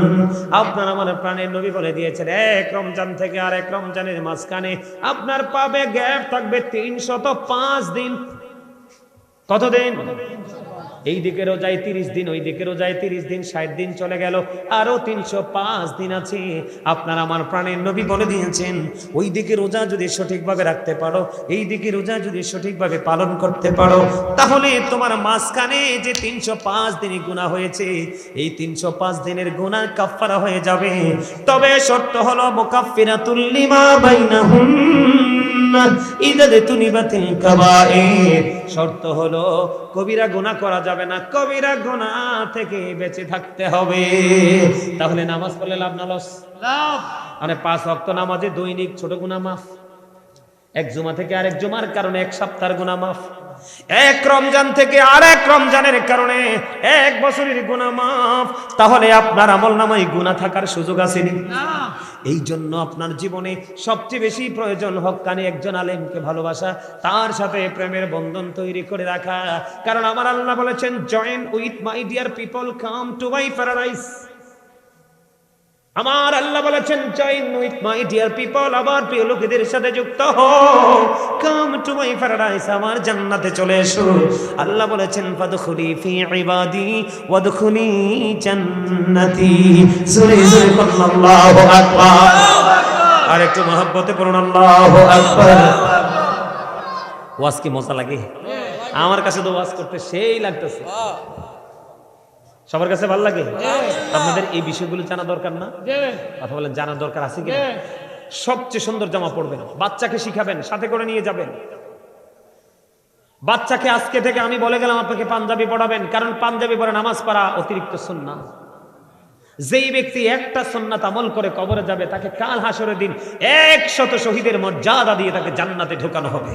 আপনার আমার প্রাণের নবী বলে দিয়েছেন, এক রমজান থেকে আর এক রমজানের মাঝখানে আপনার পাবে গ্যাপ থাকবে 305 দিন। কত দিন? এই দিকে রোজায় 30 দিন, ওই দিকে রোজায় 30 দিন, 60 দিন চলে গেল, আরো 305 দিন আছে। আপনার আমার প্রাণের নবী বলে দিয়েছেন, ওই দিকে রোজা যদি সঠিকভাবে রাখতে পারো, এই দিকে রোজা যদি সঠিকভাবে পালন করতে পারো, তাহলে তোমার মাঝখানে যে 305 দিনই গুনাহ হয়েছে, এই 305 দিনের গুনাহ কাফারা হয়ে যাবে। তবে শর্ত হলো মুকাফফিরাতুল লিমা বাইনাহুম ইদাতুনিবাতিল কাবায়ের। শর্ত হলো কবিরা গুনাহ করা যাবে না, কবিরা গুনাহ থেকে বেঁচে থাকতে হবে। তাহলে নামাজ পড়লে লাভ না লস? লাভ। মানে 5 ওয়াক্ত নামাজে দৈনিক ছোট গুনাহ মাফ, এক জুমা থেকে আরেক জুমার কারণে এক সপ্তাহের গুনাহ মাফ, এক রমজান থেকে আরেক রমজানের কারণে এক বছরের গুনাহ মাফ। তাহলে আপনার আমলনামায় গুনাহ থাকার সুযোগ আছে না? এই জন্য আপনার জীবনে সবচেয়ে বেশি প্রয়োজন হক্কানি একজন আলেমকে ভালোবাসা, তার সাথে প্রেমের বন্ধন তৈরি করে রাখা। কারণ আমার আল্লাহ বলেছেন, join with my dear people, come to my paradise. আমার আল্লাহ বলেছেন, join with my dear people, আমার প্রিয় লোকেদের সাথে যুক্ত হও, কাম টু মাই প্যারাডাইস, আমার জান্নাতে চলে এসো। আল্লাহ বলেছেন, ফাদখুলি ফি ইবাদি ওয়াদখুলি জান্নাতি। জোরে জোরে বলুন আল্লাহু আকবার। আর একটু মহব্বতে পড়ুন আল্লাহু আকবার। ওয়াজ কি মজা লাগে? আমার কাছে তো ওয়াজ করতে সেই লাগতেছে। সবার কাছে ভালো লাগে? আপনাদের এই বিষয়গুলো জানা দরকার না? কথা বলেন, জানা দরকার আছে কি? সবচেয়ে সুন্দর জামা পরবেন, বাচ্চাকে শিখাবেন, সাথে করে নিয়ে যাবেন। বাচ্চাকে আজকে থেকে আমি বলে গেলাম, আপনাকে পাঞ্জাবি পড়াবেন, কারণ পাঞ্জাবি পরে নামাজ পড়া অতিরিক্ত সুন্নাহ। যেই ব্যক্তি একটা সুন্নাত আমল করে কবরে যাবে, তাকে কাল হাসরের দিন 100 শহীদের মর্যাদা দিয়ে তাকে জান্নাতে ঢোকানো হবে।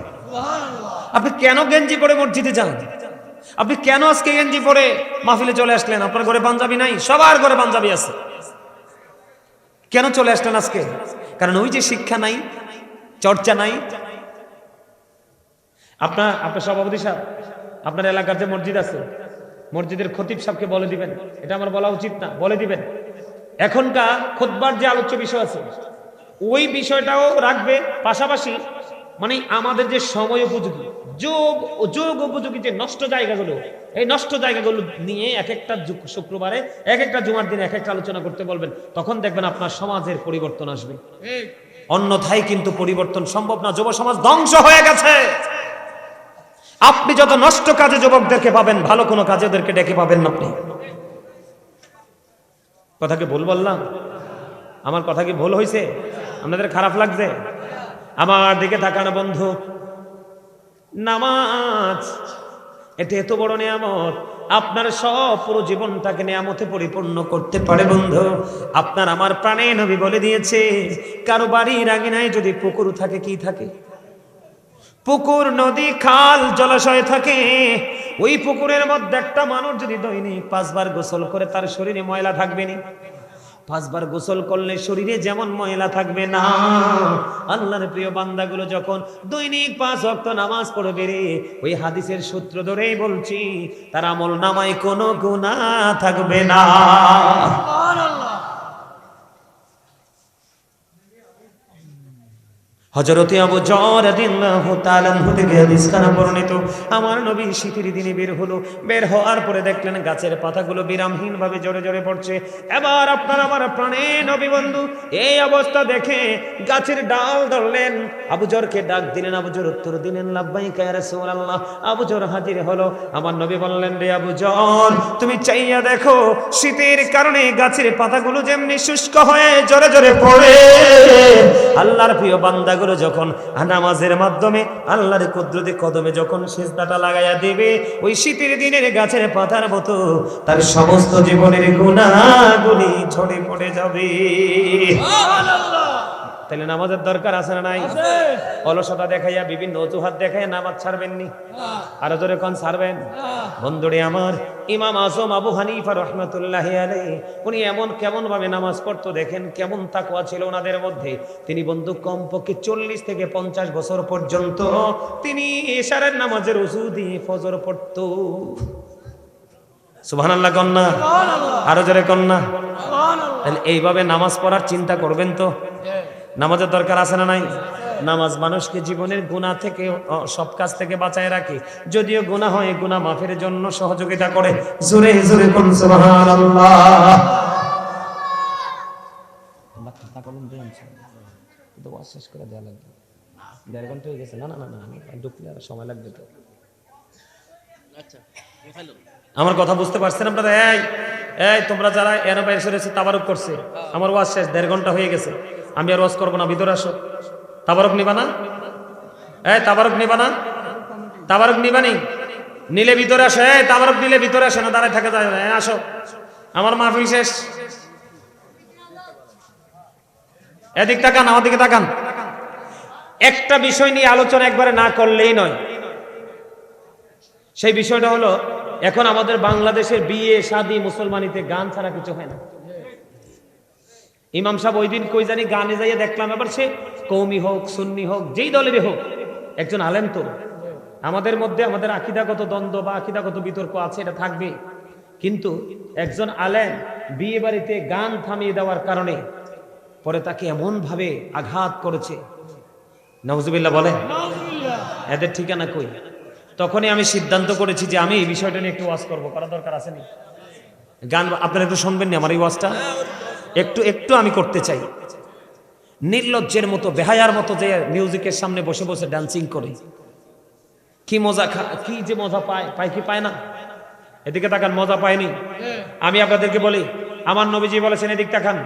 আপনি কেন গেঞ্জি পরে মসজিদে যান? আপনি কেন আজকে গেঞ্জি পরে মাহফিলে চলে আসলেন? আপনার ঘরে পাঞ্জাবি নাই? সবার ঘরে পাঞ্জাবি আছে। কেন চলে আসলেন আজকে? কারণ ওই যে শিক্ষা নাই, চর্চা নাই। আপনার সভাপতি সাহেব, আপনার এলাকার যে মসজিদ আছে, মসজিদের খতিব সাহেবকে বলে দিবেন, এটা আমার বলা উচিত না, বলে দিবেন এখনকার খুতবার যে আলোচ্য বিষয় আছে ওই বিষয়টাও রাখবে। পাশাপাশি মানে আমাদের যে সময় উপযোগী, যোগ উপযোগী যে নষ্ট জায়গাগুলো, এই নষ্ট জায়গাগুলো নিয়ে এক একটা শুক্রবারে, এক একটা জুমার দিনে এক একটা আলোচনা করতে বলবেন। তখন দেখবেন আপনার সমাজের পরিবর্তন আসবে। অন্যথায় কিন্তু পরিবর্তন সম্ভব না। যুব সমাজ ধ্বংস হয়ে গেছে। আপনি যত নষ্ট কাজে যুবকদেরকে পাবেন, ভালো কোনো কাজে ওদেরকে ডেকে পাবেন না। আপনি কথা কি ভুল বললাম? আমার কথা কি ভুল হয়েছে? আপনাদের খারাপ লাগছে? আমার দিকে তাকানো বন্ধু, নামাজ এটা এত বড় নিয়ামত, আপনার সব পুরো জীবনটাকে নিয়ামতে পরিপূর্ণ করতে পারে বন্ধু। আপনার আমার প্রাণে নবী বলে দিয়েছে, কারো বাড়ির আঙিনায় যদি পুকুর থাকে, কি থাকে? পুকুর, নদী, খাল, জলাশয় থাকে। ওই পুকুরের মধ্যে একটা মানুষ যদি দৈনিক 5 বার গোসল করে, তার শরীরে ময়লা থাকবে না? 5 বার গোসল করলে শরীরে যেমন ময়লা থাকবে না, আল্লাহর প্রিয় বান্দাগুলো যখন দৈনিক 5 ওয়াক্ত নামাজ পড়বে রে, ওই হাদিসের সূত্র ধরেই বলছি, তার আমল নামায় কোনো গুনাহ থাকবে না। হযরত আবু যর রাদিয়াল্লাহু তাআলা থেকে হাদিস খানা বর্ণিত, আমার নবী শীতের দিনে বের হলো। বের হওয়ার পরে দেখলেন গাছের পাতাগুলো বিরামহীন ভাবে জোরে জোরে পড়ছে। এবার আপনার আমার প্রাণে নবী বন্ধু এই অবস্থা দেখে গাছের ডাল ধরলেন, আবু যরকে ডাক দিলেন। আবু যর উত্তর দিলেন, লাব্বাইকা ইয়া রাসূলুল্লাহ। আবু যর হাজির হলো। আমার নবী বললেন, রে আবু যর, তুমি চাইয়া দেখো, শীতের কারণে গাছের পাতাগুলো যেমনি শুষ্ক হয়ে জোরে জোরে পড়ে, আল্লাহর প্রিয় বান্দা গুলো যখন নামাজের মাধ্যমে আল্লাহর কুদরতি কদমে যখন সিজদাটা লাগাইয়া দিবে, ওই শীতের দিনের গাছের পাতার মতো তার সমস্ত জীবনের গুনাহগুলি ঝরে পড়ে যাবে। সুবহানাল্লাহ। তাহলে নামাজের দরকার আছে না নাই? অলসতা দেখাইয়া বিভিন্ন অজুহাত দেখাইয়া নামাজ ছাড়বেননি? আরো জোরে কোন ছাড়বেন? বন্ধুরে আমার, ইমাম আজম আবু হানিফা রাহমাতুল্লাহি আলাইহি উনি কেমন ভাবে নামাজ পড়তো দেখেন, কেমন তাকওয়া ছিল ওনাদের মধ্যে। তিনি বন্ধু কমপক্ষে 40 থেকে 50 বছর পর্যন্ত তিনি ইশারের নামাজের ওযু দিয়ে ফজর পড়তো। সুবহানাল্লাহ কন্যা, আরো জোরে কন্যা। তাহলে এইভাবে নামাজ পড়ার চিন্তা করবেন তো? নামাজের দরকার আছে না নাই? নামাজ মানুষকে জীবনের গুনাহ থেকে, সব কাজ থেকে বাঁচায় রাখে। যদিও গুনাহ হয়, গুনাহ মাফের জন্য সহযোগিতা করে। জোরে জোরে কোন সুবহানাল্লাহ। খাতা কলম দিয়ে আনছেন কিন্তু ওয়াজ শেষ করে দেওয়া লাগবে। 1.5 ঘন্টা হয়ে গেছে। না না না না, ঢুকলে আর সময় লাগবে তো। আচ্ছা, আমার কথা বুঝতে পারছেন আপনারা? এই তোমরা যারা এর বাইরে এসে তাবারুক করছে, আমার ওয়াজ শেষ, 1.5 ঘন্টা হয়ে গেছে। আমি আর ওয়াজ করবো না, ভিতরে আসো। তাবারুক নিবা না? তাবারুক নিবা না? তাবারুক নিবা নি? নিলে ভিতরে আসো। তাবারুক নিলে ভিতরে আসো না, দাঁড়ায় থাকা যায় না। আসো, আমার মাহফিল শেষ। এদিক তাকান, আমার দিকে তাকান। একটা বিষয় নিয়ে আলোচনা একবারে না করলেই নয়। সেই বিষয়টা হলো, এখন আমাদের বাংলাদেশের বিয়ে শাদী মুসলমানিতে গান ছাড়া কিছু হয় না। ইমাম সাহেব ওই দিন কই জানি গানে যাইয়ে দেখলাম, এবার সে কওমি হোক সুন্নি হোক যেই দলেরই হোক, একজন আলেম তো। আমাদের মধ্যে আমাদের আকীদাগত দ্বন্দ্ব বা আকীদাগত বিতর্ক আছে, এটা থাকবে, কিন্তু একজন আলেম বিয়ে বাড়িতে গান থামিয়ে দেওয়ার কারণে পরে তাকে এমন ভাবে আঘাত করেছে, নাউজুবিল্লাহ বলে। এদের ঠিকানা কই? তখনই আমি সিদ্ধান্ত করেছি যে আমি এই বিষয়টা নিয়ে একটু ওয়াজ করবো। করার দরকার আছে নি? গান আপনারা একটু শুনবেন না আমার এই ওয়াজটা? একটু আমি করতে চাই। নির্লজ্জের মতো, বেহায়ার মতো যে মিউজিকের সামনে বসে বসে ডান্সিং করে কি মজা, কি যে মজা পায় কি পায় না? এদিকে তাকান, মজা পায়নি? আমি আপনাদেরকে বলি, আমার নবীজি বলেছেন, এদিক তাকান,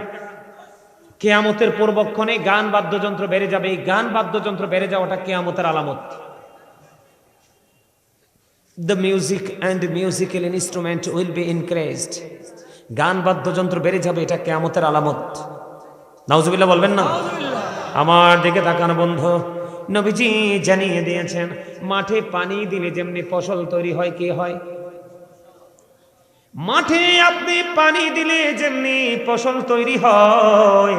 কিয়ামতের পূর্বক্ষণে গান বাদ্যযন্ত্র বেড়ে যাবে। এই গান বাদ্যযন্ত্র বেড়ে যাওয়াটা কিয়ামতের আলামত। The music and musical instrument will be increased. গান বাদ্যযন্ত্র বেড়ে যাবে, এটা কিয়ামতের আলামত। নাউজুবিল্লাহ বলবেন না? আমার দিকে তাকান বন্ধু, নবীজি জানিয়ে দিয়েছেন, মাঠে পানি দিলে যেমনি ফসল তৈরি হয়, কি হয়? মাঠে আপনি পানি দিলে যেমনি ফসল তৈরি হয়,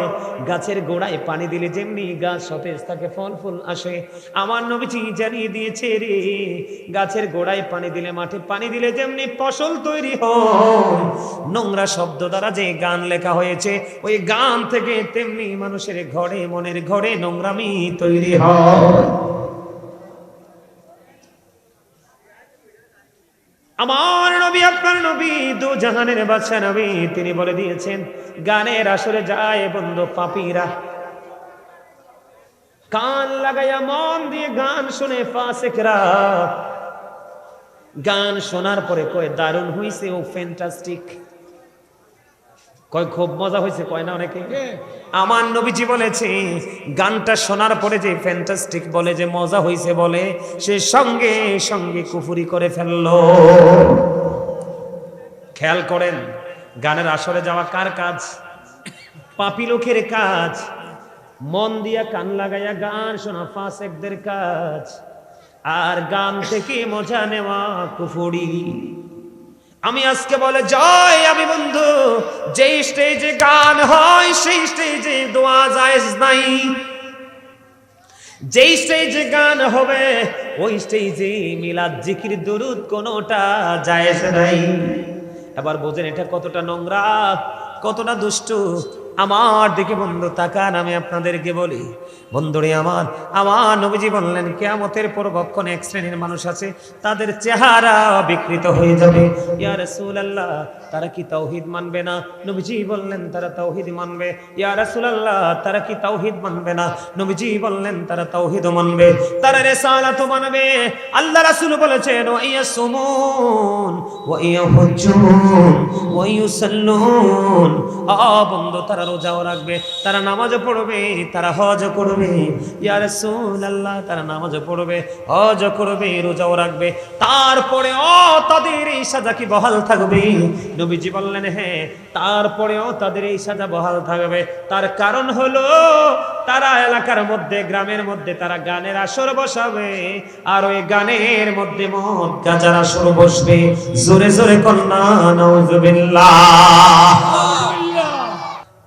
গাছের গোড়ায় পানি দিলে যেমনি গাছ সতেজ থাকে, ফল ফুল আসে। আমার নবীজি জানিয়ে দিয়েছে রে, গাছের গোড়ায় পানি দিলে, মাঠে পানি দিলে যেমনি ফসল তৈরি হয়, নোংরা শব্দ দ্বারা যে গান লেখা হয়েছে, ওই গান থেকে তেমনি মানুষের ঘরে, মনের ঘরে নোংরামি তৈরি হয়। আমার নবী, আপনার নবী, দু জাহানের বাদশা নবী, তিনি বলে দিয়েছেন, গানের আসরে যায় বন্ধু পাপীরা, কান লাগাইয়া মন দিয়ে গান শুনে ফাসিকরা। গান শোনার পরে কয় দারুণ হইছে, ও ফ্যান্টাস্টিক, কয় খুব মজা হয়েছে, কয় না অনেকে? আমার নবীজি বলেছে, গানটা শোনার পরে যে ফ্যান্টাস্টিক বলে, যে মজা হয়েছে বলে, সে সঙ্গে সঙ্গে কুফরি করে ফেললো। খেয়াল করেন, গানের আসরে যাওয়া কার কাজ? পাপী লোকের কাজ। মন দিয়া কান লাগাইয়া গান শোনা ফাসিকদের কাজ। আর গান থেকে মজা নেওয়া কুফরি। আমি আজকে বলে যাই, আমি বন্ধু, যেই স্টেজে গান হয় সেই স্টেজে দোয়া জায়েজ নাই। যেই স্টেজে গান হবে ওই স্টেজে মিলাদ, জিকির, দুরুদ কোনোটা জায়েজ নাই। এবার বোঝেন এটা কতটা নোংরা, কতটা দুষ্টু। আমার দিকে বন্ধু তাকান, আমি আপনাদেরকে বলি বন্ধুরে আমার নবীজি বললেন, কিয়ামতের পূর্বক্ষণে এক শ্রেণীর মানুষ আছে, তাদের চেহারা বিকৃত হয়ে যাবে। ইয়া রাসূলুল্লাহ, তারা কি তাওহীদ মানবে না? নবীজি বললেন তারা তাওহীদ মানবে। ইয়া রাসূলুল্লাহ, তারা কি তাওহীদ মানবে না? নবীজি বললেন তারা তাওহীদ মানবে, তারা রিসালাত মানবে। আল্লাহ রাসূল বলেছেন, ওয়া ইয়াসুমুন ওয়া ইয়াহুজ্জুন ওয়া ইউসাল্লুন। বন্ধু, তারা রোজাও রাখবে, তারা নামাজও পড়বে, তারা হজও করবে। ইয়া রাসূলুল্লাহ, তারা নামাজও পড়বে, হজও করবে, রোজাও রাখবে, তারপরেও তাদের এই সাজা কি বহাল থাকবে? নবীজি বললেন হ্যাঁ, তারপরেও তাদের এই সাজা বহাল থাকবে। তার কারণ হলো তারা এলাকার মধ্যে, গ্রামের মধ্যে তারা গানের আসর বসাবে, আর ওই গানের মধ্যে মদ গাঁজার আসর বসবে। জোরে জোরে কন্যা নাউযুবিল্লাহ।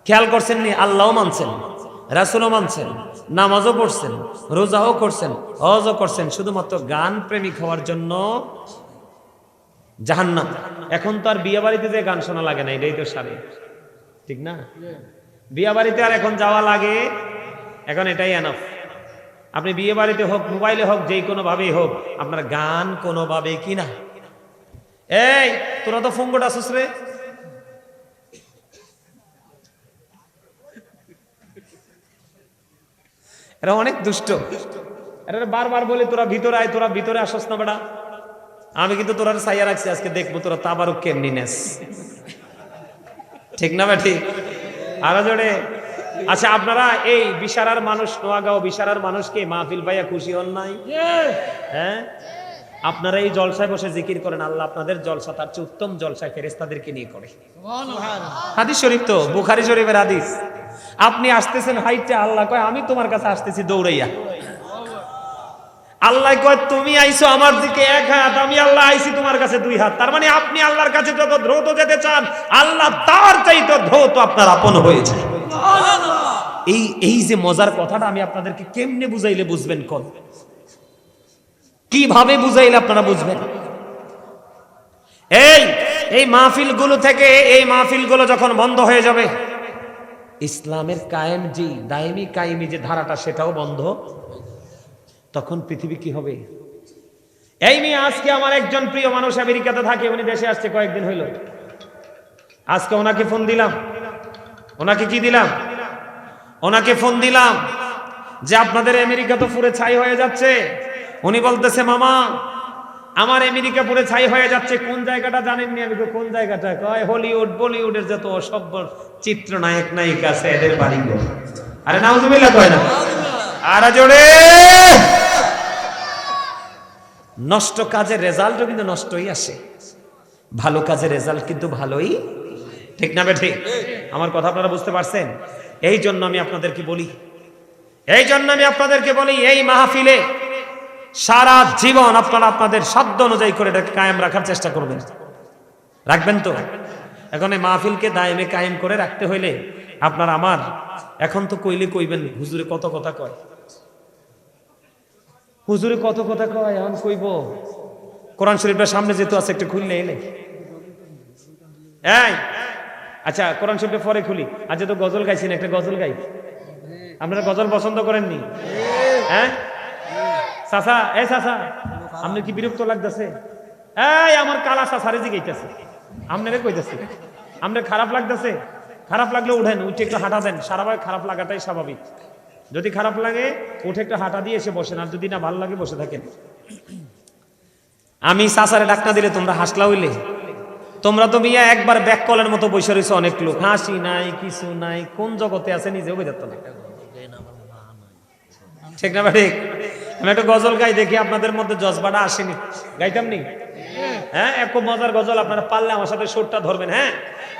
খেয়াল করছেন নি? আল্লাহও মানছেন, রাসূলও মানছেন, নামাজও পড়ছেন, রোজাও করছেন, হজও করছেন, শুধুমাত্র গান প্রেমিক হওয়ার জন্য জাহান্নাম। এখন তো আর বিয়ে বাড়িতে যে গান শোনা লাগে না, এটাই তো সারে, ঠিক না? বিয়ে বাড়িতে আর এখন যাওয়া লাগে, এখন এটাই এনাফ। আপনি বিয়ে বাড়িতে হোক, মোবাইলে হোক, যে কোনো ভাবেই হোক, আপনার গান কোনো ভাবে কি না। এই তোরা তো ফুঙ্গট আসুস রে, এরা অনেক দুষ্ট। এরা বারবার বলে তোরা ভিতরে আয়, তোরা ভিতরে আসস না বেটা। আমি কিন্তু তোরা সাইয়া রাখছি, আজকে দেখবো তোরা তাবারুক কেমনি নেস, ঠিক না বেঠি? আরো জোরে। আচ্ছা, আপনারা এই বিশারার মানুষ, নোয়াগাঁও বিশারার মানুষকে মাহফিল ভাইয়া খুশি হন নাই? হ্যাঁ, আপনারা এই জলসায় বসে জিকির করেন, আল্লাহ আপনাদের জলসা তার চেয়ে উত্তম জলসায় ফেরেশতাদেরকে নিয়ে করে। হাদিস শরীফ তো, বুখারী শরীফের হাদিস। আপনি আসতেছেন হাইটে, আল্লাহ কয় আমি তোমার কাছে আসতেছি দৌড়াইয়া। আল্লাহ কয় তুমি আইছো আমার দিকে এক হাত, আমি আল্লাহ আইছি তোমার কাছে দুই হাত। তার মানে আপনি আল্লাহর কাছে যত দ্রুত যেতে চান, আল্লাহ তার চাইতে দ্রুত আপনার আপন হয়েছে। এই যে মজার কথাটা আমি আপনাদেরকে কেমনে বুঝাইলে বুঝবেন, কোন কিভাবে বুঝাইলে আপনারা বুঝবেন? এই মাহফিলগুলো থেকে, এই মাহফিলগুলো যখন বন্ধ হয়ে যাবে, ইসলামের কায়েম যে দায়েমি কায়েমি যে ধারাটা, সেটাও বন্ধ, তখন পৃথিবী কি হবে? এই মেয়ে, আজকে আমার একজন প্রিয় মানুষ আমেরিকাতে থাকে, উনি দেশে আসছে কয়েকদিন হইল। আজকে ওনাকে ফোন দিলাম, ওনাকে কি দিলাম? ওনাকে ফোন দিলাম যে আপনাদের আমেরিকা তো পুরো ছাই হয়ে যাচ্ছে। উনি বলতেছে মামা আমার আমেরিকা পুরো ছাই হয়ে যাচ্ছে, কোন জায়গাটা জানেননি? আমি কোন জায়গাটা? কয় হলিউড বলিউডের যত অসভ্য চিত্রনায়ক নায়িকা আছে এদের বাড়ি। আরে নাউজুবিল্লাহ কয় না? আর জোরে। নষ্ট কাজের রেজাল্টও কিন্তু নষ্টই আসে, ভালো কাজের রেজাল্ট কিন্তু ভালোই, ঠিক না বেঠিক? আমার কথা আপনারা বুঝতে পারছেন? এই জন্য আমি আপনাদেরকে বলি, এই মাহফিলে সারা জীবন আপনারা আপনাদের সাধ্য অনুযায়ী করে এটাকে কায়েম রাখার চেষ্টা করবেন। রাখবেন তো? এখন এই মাহফিলকে দায়েমে কায়েম করে রাখতে হইলে আপনার আমার, এখন তো কইলে কইবেন হুজুরে কত কথা কয়, হুজুরে কত কথা কয়, এখন কইব কোরআন শরীফের সামনে যেহেতু আছে একটু খুললে এলে। এই আচ্ছা, কোরআন শরীফে পরে খুলি। আজ তো গজল গাইছি না, একটা গজল গাই। আপনারা গজল পছন্দ করেননি? হ্যাঁ চাচা, এই চাচা আপনি কি বিরক্ত লাগতেছে? এই আমার কালা চাচারে জি গাইতেছে, আপনারে কইতেছে, আপনার খারাপ লাগতেছে? খারাপ লাগলে উঠেন, উঠে একটু হাঁটা দেন। সারা ভাই খারাপ লাগাটাই স্বাভাবিক। যদি খারাপ লাগে উঠে একটু হাঁটা দিয়ে এসে বসেন, আর যদি না ভালো লাগে বসে থাকেন। আমি চাচারে ডাক্তার দিলে তোমরা হাসলা হইলে, তোমরা তো মিয়া একবার ব্যাক কলের মতো বসে রয়েছে। অনেক লোক হাসি নাই, কিছু নাই, কোন জগতে আছে নিজেও বোঝাতো না, ঠিক না ভাই? আমি একটা গজল গাই, দেখি আপনাদের মধ্যে জজবাটা আসেনি, গাইতাম নি? হ্যাঁ, এক খুব মজার গজল, আপনারা পারলে আমার সাথে সুরটা ধরবেন। হ্যাঁ,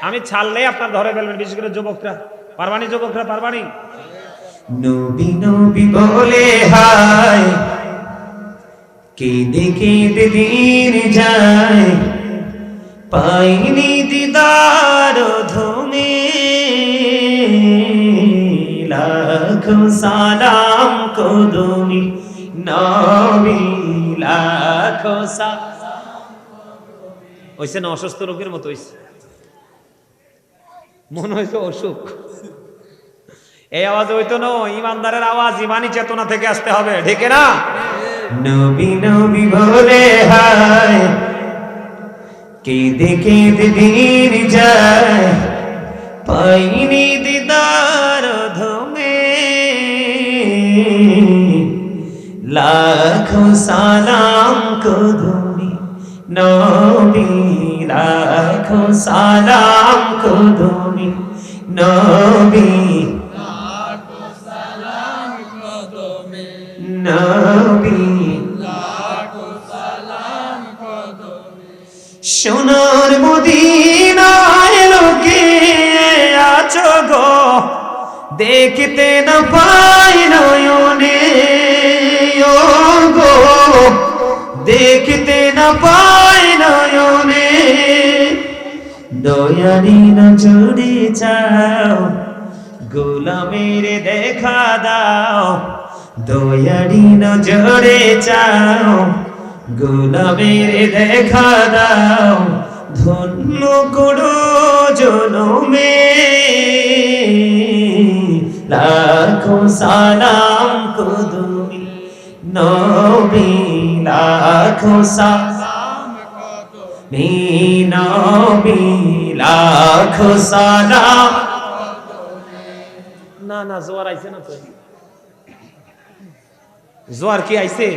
আমি ছাড়লে আপনার ধরে ফেলবেন, বিশেষ করে যুবকরা। পারবানি? যুবকরা পারবানি? নবী নবী বলে হায়, কেঁদে কেঁদে দিন যায়, পাইনি দিদার ধুমে, লাখো সালাম কদমি নবী, লাখো সালাম। হইছে না? অসুস্থ রোগের মতো হইছে, মনে হয়েছে অসুখ। এই আওয়াজ হইতো না, ইমানদারের আওয়াজ ইমানি চেতনা থেকে আসতে হবে, ঠিক না? নবী নবী বলে হায়, কেঁদে কেঁদে দিন যায়, পাইনি দিদার ধমে, লাখো সালাম কদমি নবী, লাখো সালাম কদমি নবী নবী সোনার মদিনায় লোকে আছো গো দেখতে না পাই নয়নে ও গো দেখতে না পাই নয়নে দয়ারি না জুড়ে চাও গোলামের দেখা দাও দয়ারি না জুড়ে চাও গোলামের দেখা দাও ধন্য করো জনমে লাখো সালাম কদমি নবী লাখো সালাম কদমি নবী লাখো সালাম না না জোয়ার আইছে না তো জোয়ার কি আইছে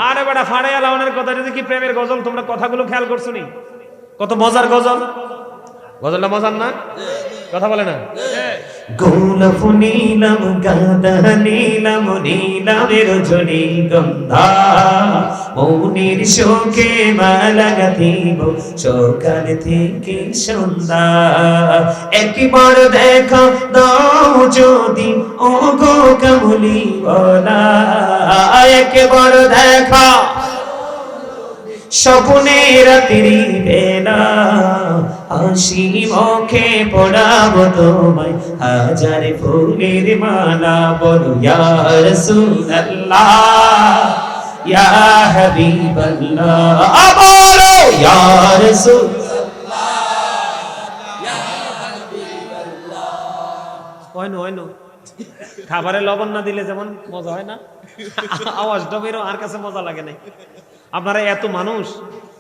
আরে বেটা ফাড়াইয়া লাউনের কথা যদি কি প্রেমের গজল তোমরা কথাগুলো খেয়াল করছো নি কত মজার গজল গজলটা মজার না কথা বলে না গোলাপ নীলম গাঁদা নীলম নীলমের ঝড়ি গন্ধা মৌনির শোকে মালা গাঁথিব সকাল থেকে সন্ধ্যা একবার দেখা দাও যদি ও গো কামলি বলা একবার দেখা স্বপ্নে রাত্রি বেলা হাসি মুখে পড়াবো তোমায় হাজার ফুলের মালা বলো ইয়া রাসূলুল্লাহ ইয়া হাবিবাল্লাহ বলো ইয়া রাসূলুল্লাহ ইয়া হাবিবাল্লাহ হয়নো খাবারে লবণ না দিলে যেমন মজা হয় না আওয়াজ ডবেরও আর কাছে মজা লাগে নাই আপনারা এত মানুষ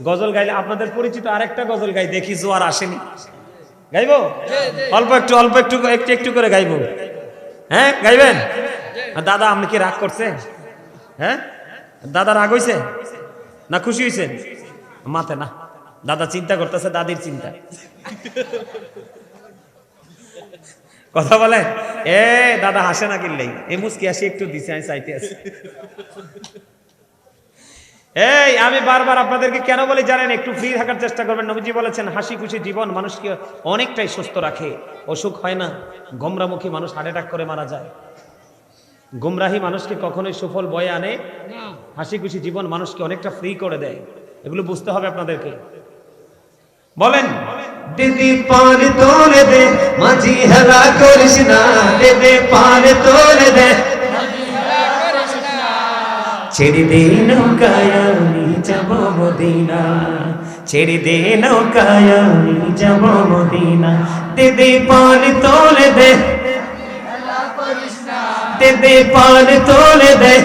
গজল গাইলে আপনাদের পরিচিত আরেকটা গজল গাই দেখি জোয়ার আসেনি গাইবো অল্প একটু একটু করে গাইবো হ্যাঁ গাইবেন দাদা আপনি কি রাগ করছে হ্যাঁ দাদা রাগ হইছে না খুশি হইছেন মাথে না দাদা চিন্তা করতেছে দাদির চিন্তা কথা বলে এ দাদা হাসে না কিনলেই এই মুস্কি হাসি একটু দিছে আমি চাইতে আছি এই আমি বারবার আপনাদেরকে কেন বলি জানেন একটু ফ্রি থাকার চেষ্টা করবেন নবীজি বলেছেন হাসি খুশি জীবন মানুষকে অনেকটাই সুস্থ রাখে অসুখ হয় না গোমরামুখী মানুষ হার্ট অ্যাটাক করে মারা যায় গুমরাহি মানুষকে কখনোই সুফল বয়ে আনে হাসি খুশি জীবন মানুষকে অনেকটা ফ্রি করে দেয় এগুলো বুঝতে হবে আপনাদেরকে বলেন দিদি পান তোলে দে মাঝি হেলা করিস না দিদি পান তোলে দে ছেড়ে দে নৌকায় আমি যাব মদিনা ছেড়ে দে নৌকায় আমি যাব মদিনা দিদি পান তোলে দে দিদি পান তোলে দে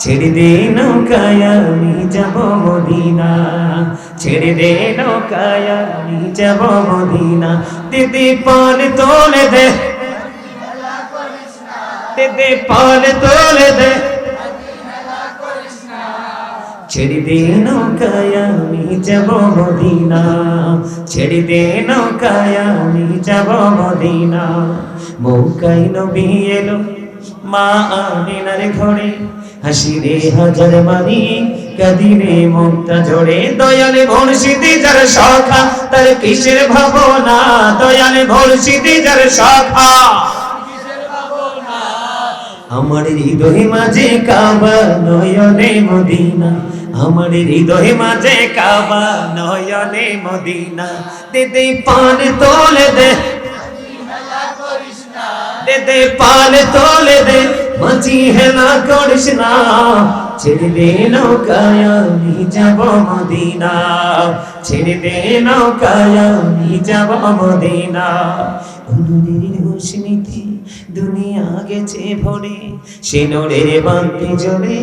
ছেড়ে দে নৌকায় আমি যাব মদিনা ছেড়ে দে নৌকায় আমি যাব মদিনা দিদি পান তোলে দে দিদি পান তোলে দে ছেড়ে দে নৌকায় আমি যাব মদিনা ছেড়ে দে নৌকায় আমি যাব মদিনা মৌকায় নবী এলো মা আমিনার ঘরে হাসি রে হাজার মানি কাদিরে মুক্তা জোড়ে দয়ালে ভরসিতে যার শাখা তার কিসের ভাবনা দয়ালে ভরসিতে যার শাখা আমার হৃদয় মাঝে কাবা নয়নে মদিনা আমার হৃদয় মাঝে কাবা নয়নে মদিনা দিদি পান তোলে দে দে পান তোলে দে মাঝি হেলা করিস না ছেড়ে দে নৌকায় আমি যাব মদিনা ছেড়ে দে নৌকায় আমি যাব মদিনা অনুদের রোশনীতে দুনিয়া গেছে ভরে সিনোরের বান্তি জ্বলে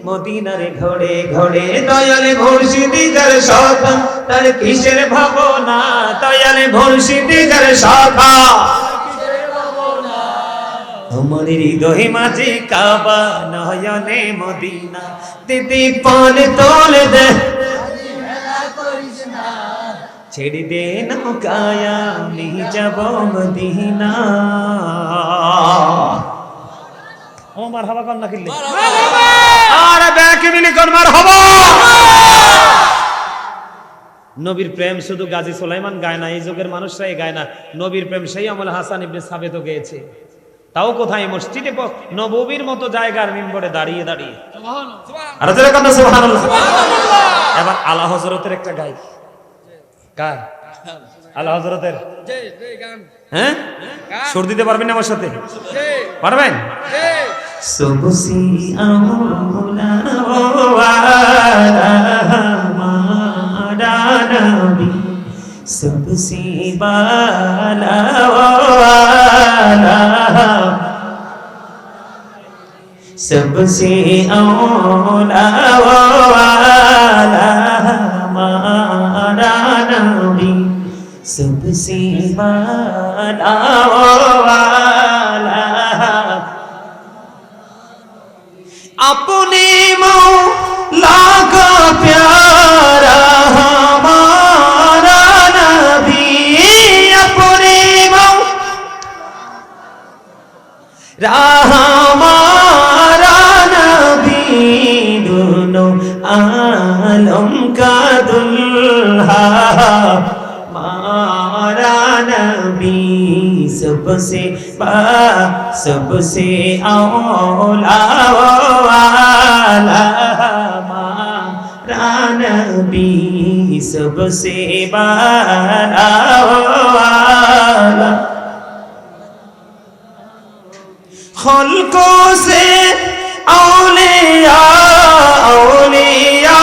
মদিনার ঘরে ঘরে দয়ালে ভরসিতে যার শাখা তার কিসের ভাবনা দয়ালে ভরসিতে যার শাখা আমার হৃদয় মাঝে কাবা নয়নে মদিনা দিদি পান তোলে দে ছেড়ে দে নৌকায় আমি যাব মদিনা। ও মারহাবা কর না কিল্লে আরে ব্যাকে মিলি কর মারহাবা। নবীর প্রেম শুধু গাজী সুলাইমান গায় না, এই যুগের মানুষরাই গায় না। নবীর প্রেম সেই আমল হাসান ইবনে সাবিতও গেয়েছে। তাও কোথায়? মসজিদে নববীর মতো জায়গার মিম্বরে দাঁড়িয়ে দাঁড়িয়ে। আর যারা কান্না সুবহানাল্লাহ। এবার আলা হযরতের একটা গাই। কার? আলা হযরতের। হ্যাঁ, সুর দিতে পারবেন আমার সাথে? পারবেন? সুবসি আউলা ওয়ালা মারা নবী, সুবসি বালা ওয়ালা, সুবসি আউলা ওয়ালা মারা নবী, সুবসি বালা ওয়ালা। अपने मौला का प्यारा हमारा नबी, अपने मौला हमारा नबी, दोनों आलम का दुल्हा हमारा नबी, सबसे सबसे औला वाला हमारा नबी, सबसे बड़ा वाला। खल्कों से औलिया, औलिया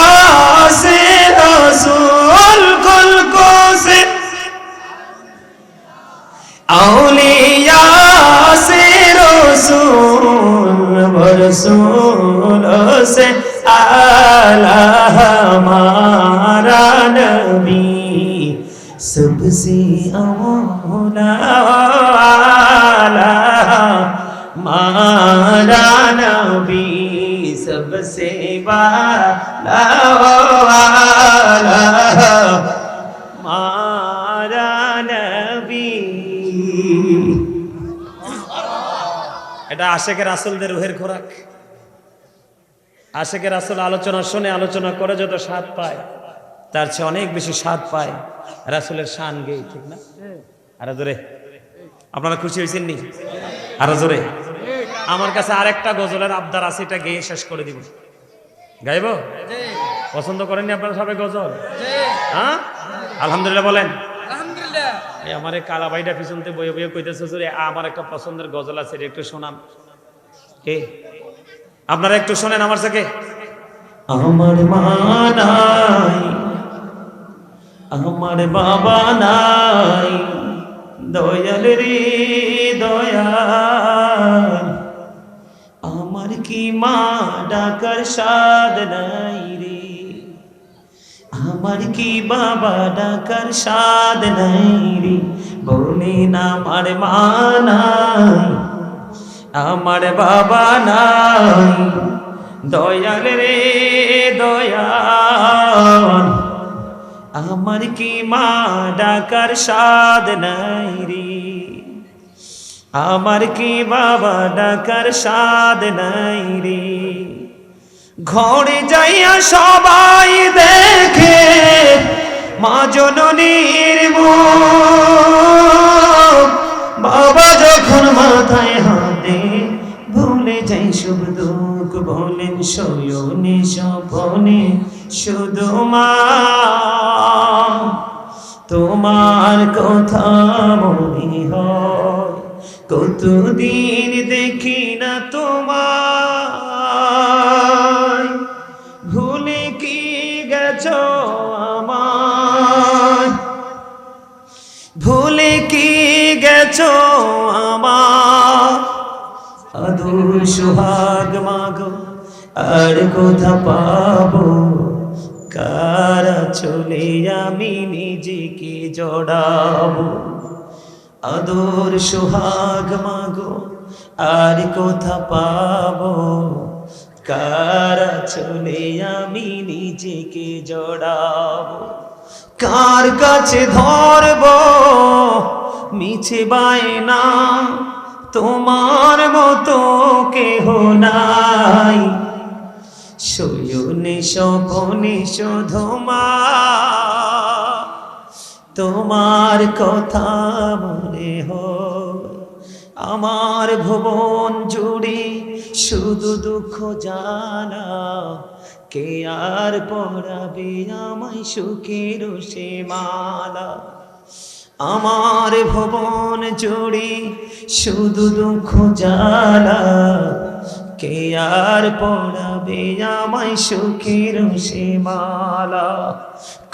से रसूल, खल्कों से औलिया से रसूल, रसूल से आला हमारा नबी, सबसे औला वाला हमारा नबी, सबसे वाला वाला हमारा नबी। এটা আশেকের রাসূলদের রুহের খোরাক। আশেকের রাসূল আলোচনা শুনে, আলোচনা করে যত স্বাদ পায়, তার চেয়ে অনেক বেশি স্বাদ পায় রাসূলের শান গেয়ে, ঠিক না? আরো জোরে। আপনারা খুশি হয়েছেন নি? আরো জোরে। আমার কাছে আরেকটা গজলের আবদার আছে, এটা গেয়ে শেষ করে দিব। গাইব? পছন্দ করেননি আপনারা সবাই গজল? হ্যাঁ, আলহামদুলিল্লাহ বলেন। আমার এই কালা ভাইটা পিছনতে বয়ে বয়ে কইতেছে যে আমার একটা পছন্দের গজল আছে, একটু শোনান। কে? আপনারা একটু শোনেন আমার থেকে। আমার মা নাই, আমার বাবা নাই, দয়াল রে দয়াল, আমার কি মা ডাকার সাদ নাই রে, আমার কি বাবা ডাকার সাদ নাই রে, বলেন আমার মা নাই, আমার বাবা নাই, দয়াল রে দয়াল, আমার কি মা ডাকার সাদ নাই রে, আমার কি বাবা ডাকার সাদ নাই রে। ঘরে যাইয়া সবাই দেখে মা জননীর মুখ, বাবা যখন মাথায় হাতে ভুলে যাই সব দুঃখ, বলেন শয়নে স্বপনে শুধু মা, তোমার কথা মনে হয়, কতদিন দেখি না তোমায়, ভুলে কি গেছো আমায়, ভুলে কি গেছো আমার, আদর সোহাগ মাগো আর কোথা পাবো, কারা চলে আমি নিজেকে জড়াবো, আদর সোহাগ মাগো আর কোথা পাবো, কারা চলে আমি নিজেকে জড়াবো, কার কাছে ধরব মিছে বায়না, তোমার মতো কেহ নাই, শয়নে স্বপনে শুধু মা তোমার কথা মনে হয়। আমার ভুবন জুড়ে শুধু দুঃখ জানা, কে আর পরাবে আমায় সুখের সে মালা। আমার ভুবন জুড়ে শুধু দুঃখ জানা, কে আর পরাবে আমায় সুখের সে মালা।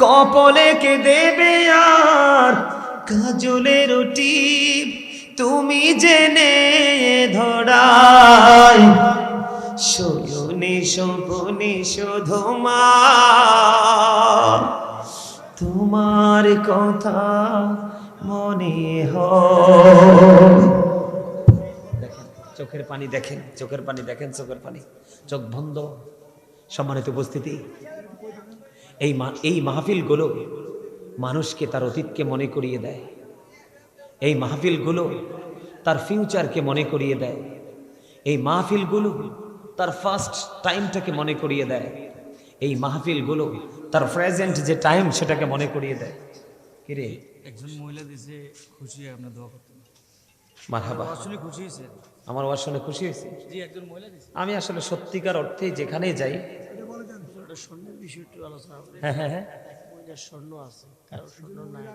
কপলে কে দেবে আর কাজলের টিপ, তুমি জেনে ধরাই, শয়নে স্বপনে শুধু মা তোমার কথা মনে হয়। দেখেন চোখের পানি, দেখেন চোখের পানি, দেখেন চোখের পানি, চোখ বন্ধ। সম্মানিত উপস্থিতি, এই মাহফিলগুলো মানুষকে তার অতীতকে মনে করিয়ে দেয়। এই মাহফিলগুলো তার ফিউচারকে মনে করিয়ে দেয়। এই মাহফিলগুলো তার ফার্স্ট টাইমটাকে মনে করিয়ে দেয়। এই মাহফিলগুলো তার প্রেজেন্ট যে টাইম সেটাকে মনে করিয়ে দেয়। কিরে একজন মহিলা দিছে, খুশি আপনার দোয়া করতেন। মারহাবা, আসলে খুশি হয়েছে? আমার ওয়াজ শুনে খুশি হয়েছে। জি, একজন মহিলা দিছে। আমি আসলে সত্যিকার অর্থে যেখানেই যাই, ওটা স্বর্ণের বিষয় একটু আলোচনা করি। হ্যাঁ হ্যাঁ হ্যাঁ, মহিলার স্বর্ণ আছে, কারো স্বর্ণ নাই,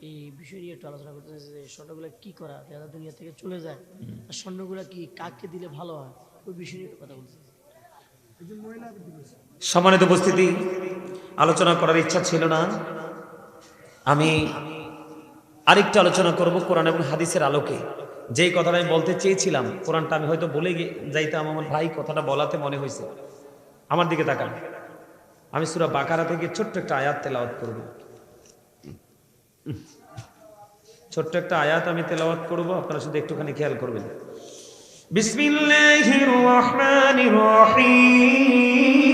এই বিষয় নিয়ে একটু আলোচনা করতে চাইছি যে স্বর্ণগুলো কি করা যারা দুনিয়া থেকে চলে যায়, আর স্বর্ণগুলো কি কাকে দিলে ভালো হয়, ওই বিষয় নিয়ে একটু কথা বলছি। সম্মানিত উপস্থিতি, আলোচনা করার ইচ্ছা ছিল না। আমি আরেকটা আলোচনা করব কোরআন এবং হাদিসের আলোকে। যেই কথাটা আমি বলতে চেয়েছিলাম, কোরআনটা আমি হয়তো বলে যাইতাম, আমার ভাই কথাটা বলাতে মনে হয়েছে। আমার দিকে তাকান, আমি সূরা বাকারা থেকে ছোট্ট একটা আয়াত তেলাওয়াত করব। ছোট্ট একটা আয়াত আমি তেলাওয়াত করব, আপনারা শুধু একটুখানি খেয়াল করবেন। বিসমিল্লাহির রহমানির রহিম।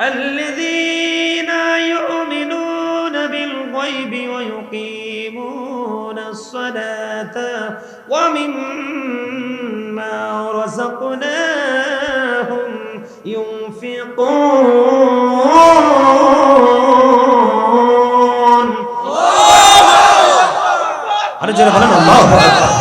আল্লাযীনা ইউমিনুনা বিল গায়বি ওয়া ইউকিমুনাস সালাতা ওয়া মিম্মা রাযাকনাহুম ইউনফিকুন। আরে যারা বলেন আল্লাহু আকবার।